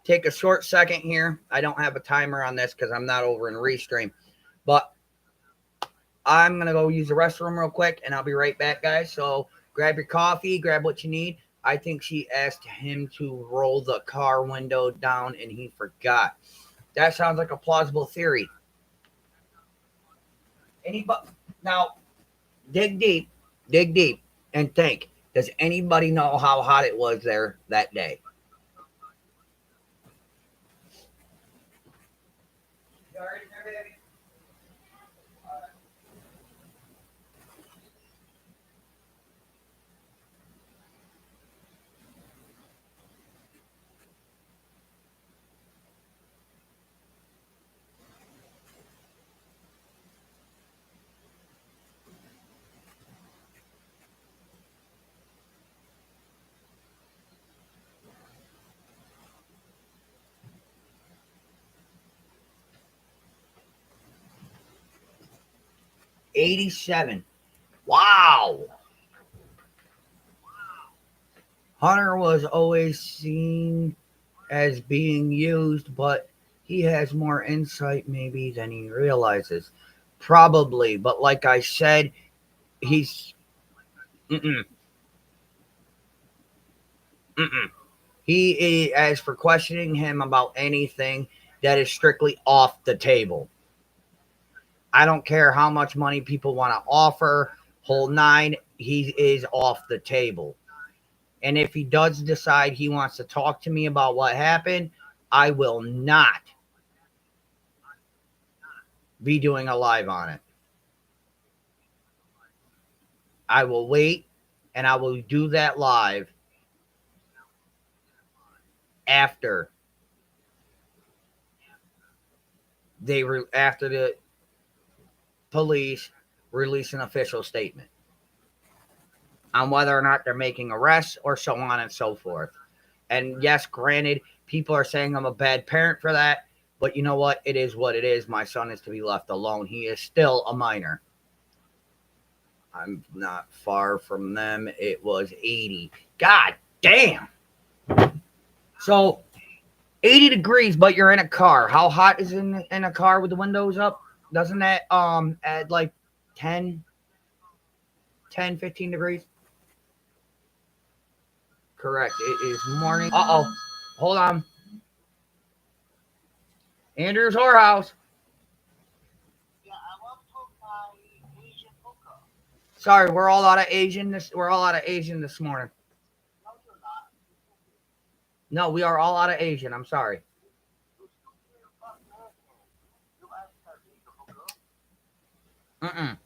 Speaker 1: take a short second here. I don't have a timer on this because I'm not over in Restream, but I'm gonna go use the restroom real quick, and I'll be right back, guys. So grab your coffee, grab what you need. I think she asked him to roll the car window down, and he forgot. That sounds like a plausible theory. Anybody now? Dig deep, and think. Does anybody know how hot it was there that day? You all right there, baby? 87. Wow. Hunter was always seen as being used, but he has more insight maybe than he realizes. Probably, but like I said, he's mm-mm, mm-mm. He is, as for questioning him about anything, that is strictly off the table. I don't care how much money people want to offer, whole nine, he is off the table. And if he does decide he wants to talk to me about what happened, I will not be doing a live on it. I will wait, and I will do that live after after the police release an official statement on whether or not they're making arrests or so on and so forth. And yes, granted, people are saying I'm a bad parent for that, but you know what? It is what it is. My son is to be left alone. He is still a minor. I'm not far from them. It was 80. God damn. So 80 degrees, but you're in a car. How hot is in a car with the windows up? Doesn't that add like 10, 15 degrees? Correct. It is morning. Uh-oh. Hold on. Andrew's whorehouse. Sorry, we're all out of Asian this morning. No, we are all out of Asian. I'm sorry. Mm-mm.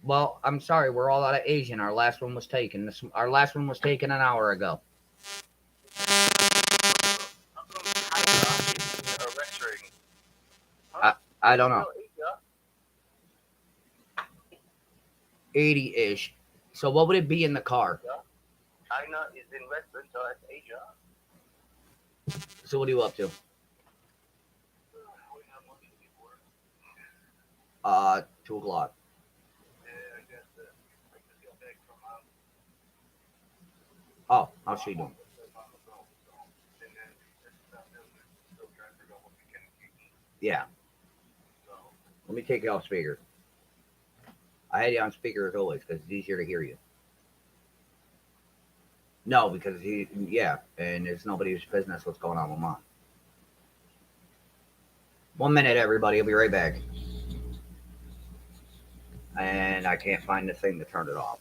Speaker 1: Well, I'm sorry. We're all out of Asian. Our last one was taken. Our last one was taken an hour ago. I don't know. 80-ish. So what would it be in the car? China is in Western, so that's Asia. So what are you up to? 2 o'clock. Oh, how's she doing? Yeah. Let me take you off speaker. I had you on speaker as always because it's easier to hear you. No, because and it's nobody's business what's going on with mine. 1 minute, everybody. I'll be right back. And I can't find the thing to turn it off.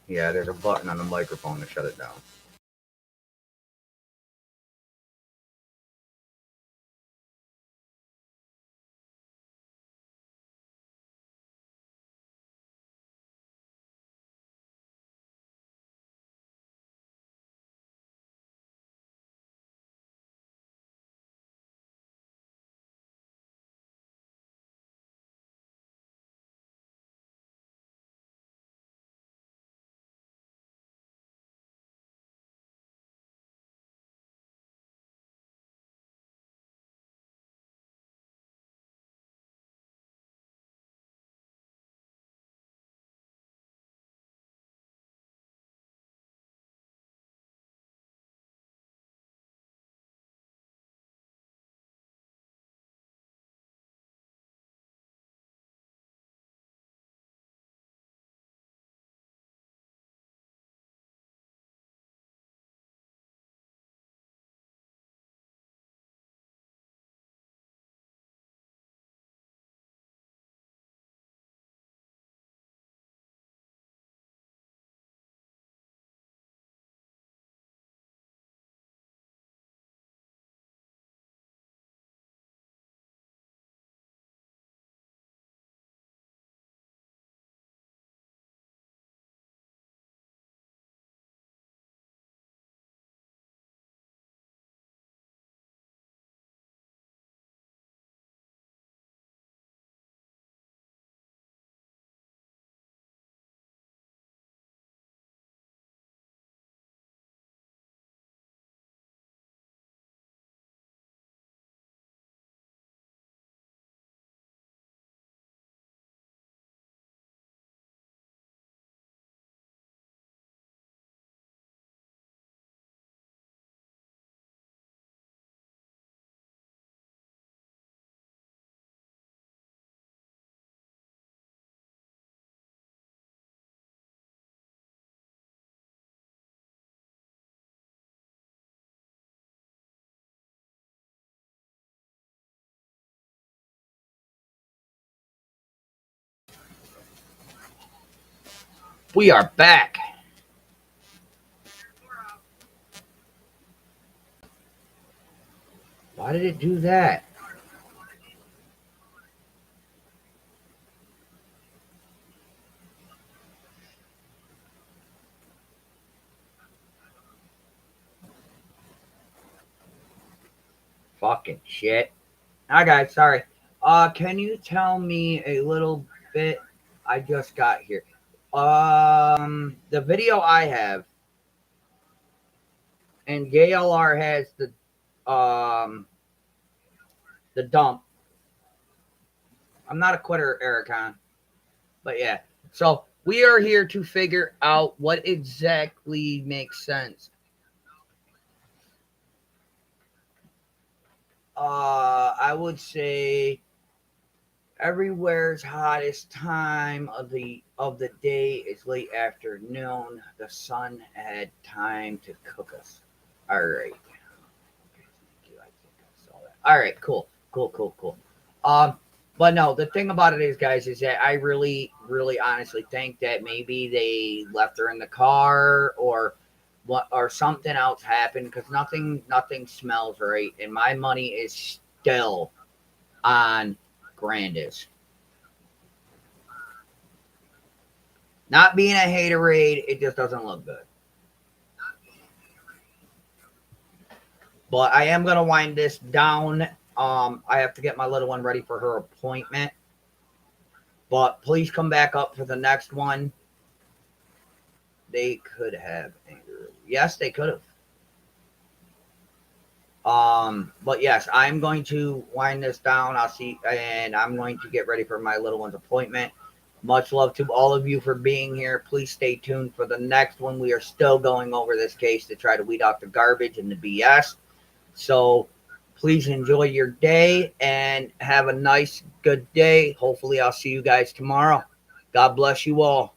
Speaker 1: Yeah, there's a button on the microphone to shut it down. We are back. Why did it do that? Fucking shit. Hi guys, sorry. Can you tell me a little bit? I just got here. The video I have, and JLR has the dump. I'm not a quitter, Ericon, but yeah. So we are here to figure out what exactly makes sense. I would say everywhere's hottest time of the day is late afternoon. The sun had time to cook us. All right. I think I saw that. All right. Cool. Cool. Cool. Cool. Um, but no, the thing about it is, guys, is that I really, really, honestly think that maybe they left her in the car or what, or something else happened because nothing smells right, and my money is still on Grandis. Not being a haterade, it just doesn't look good. But I am gonna wind this down. I have to get my little one ready for her appointment. But please come back up for the next one. They could have anger. Yes, they could have. But yes, I'm going to wind this down. I'll see, and I'm going to get ready for my little one's appointment. Much love to all of you for being here. Please stay tuned for the next one. We are still going over this case to try to weed out the garbage and the BS. So please enjoy your day and have a nice, good day. Hopefully, I'll see you guys tomorrow. God bless you all.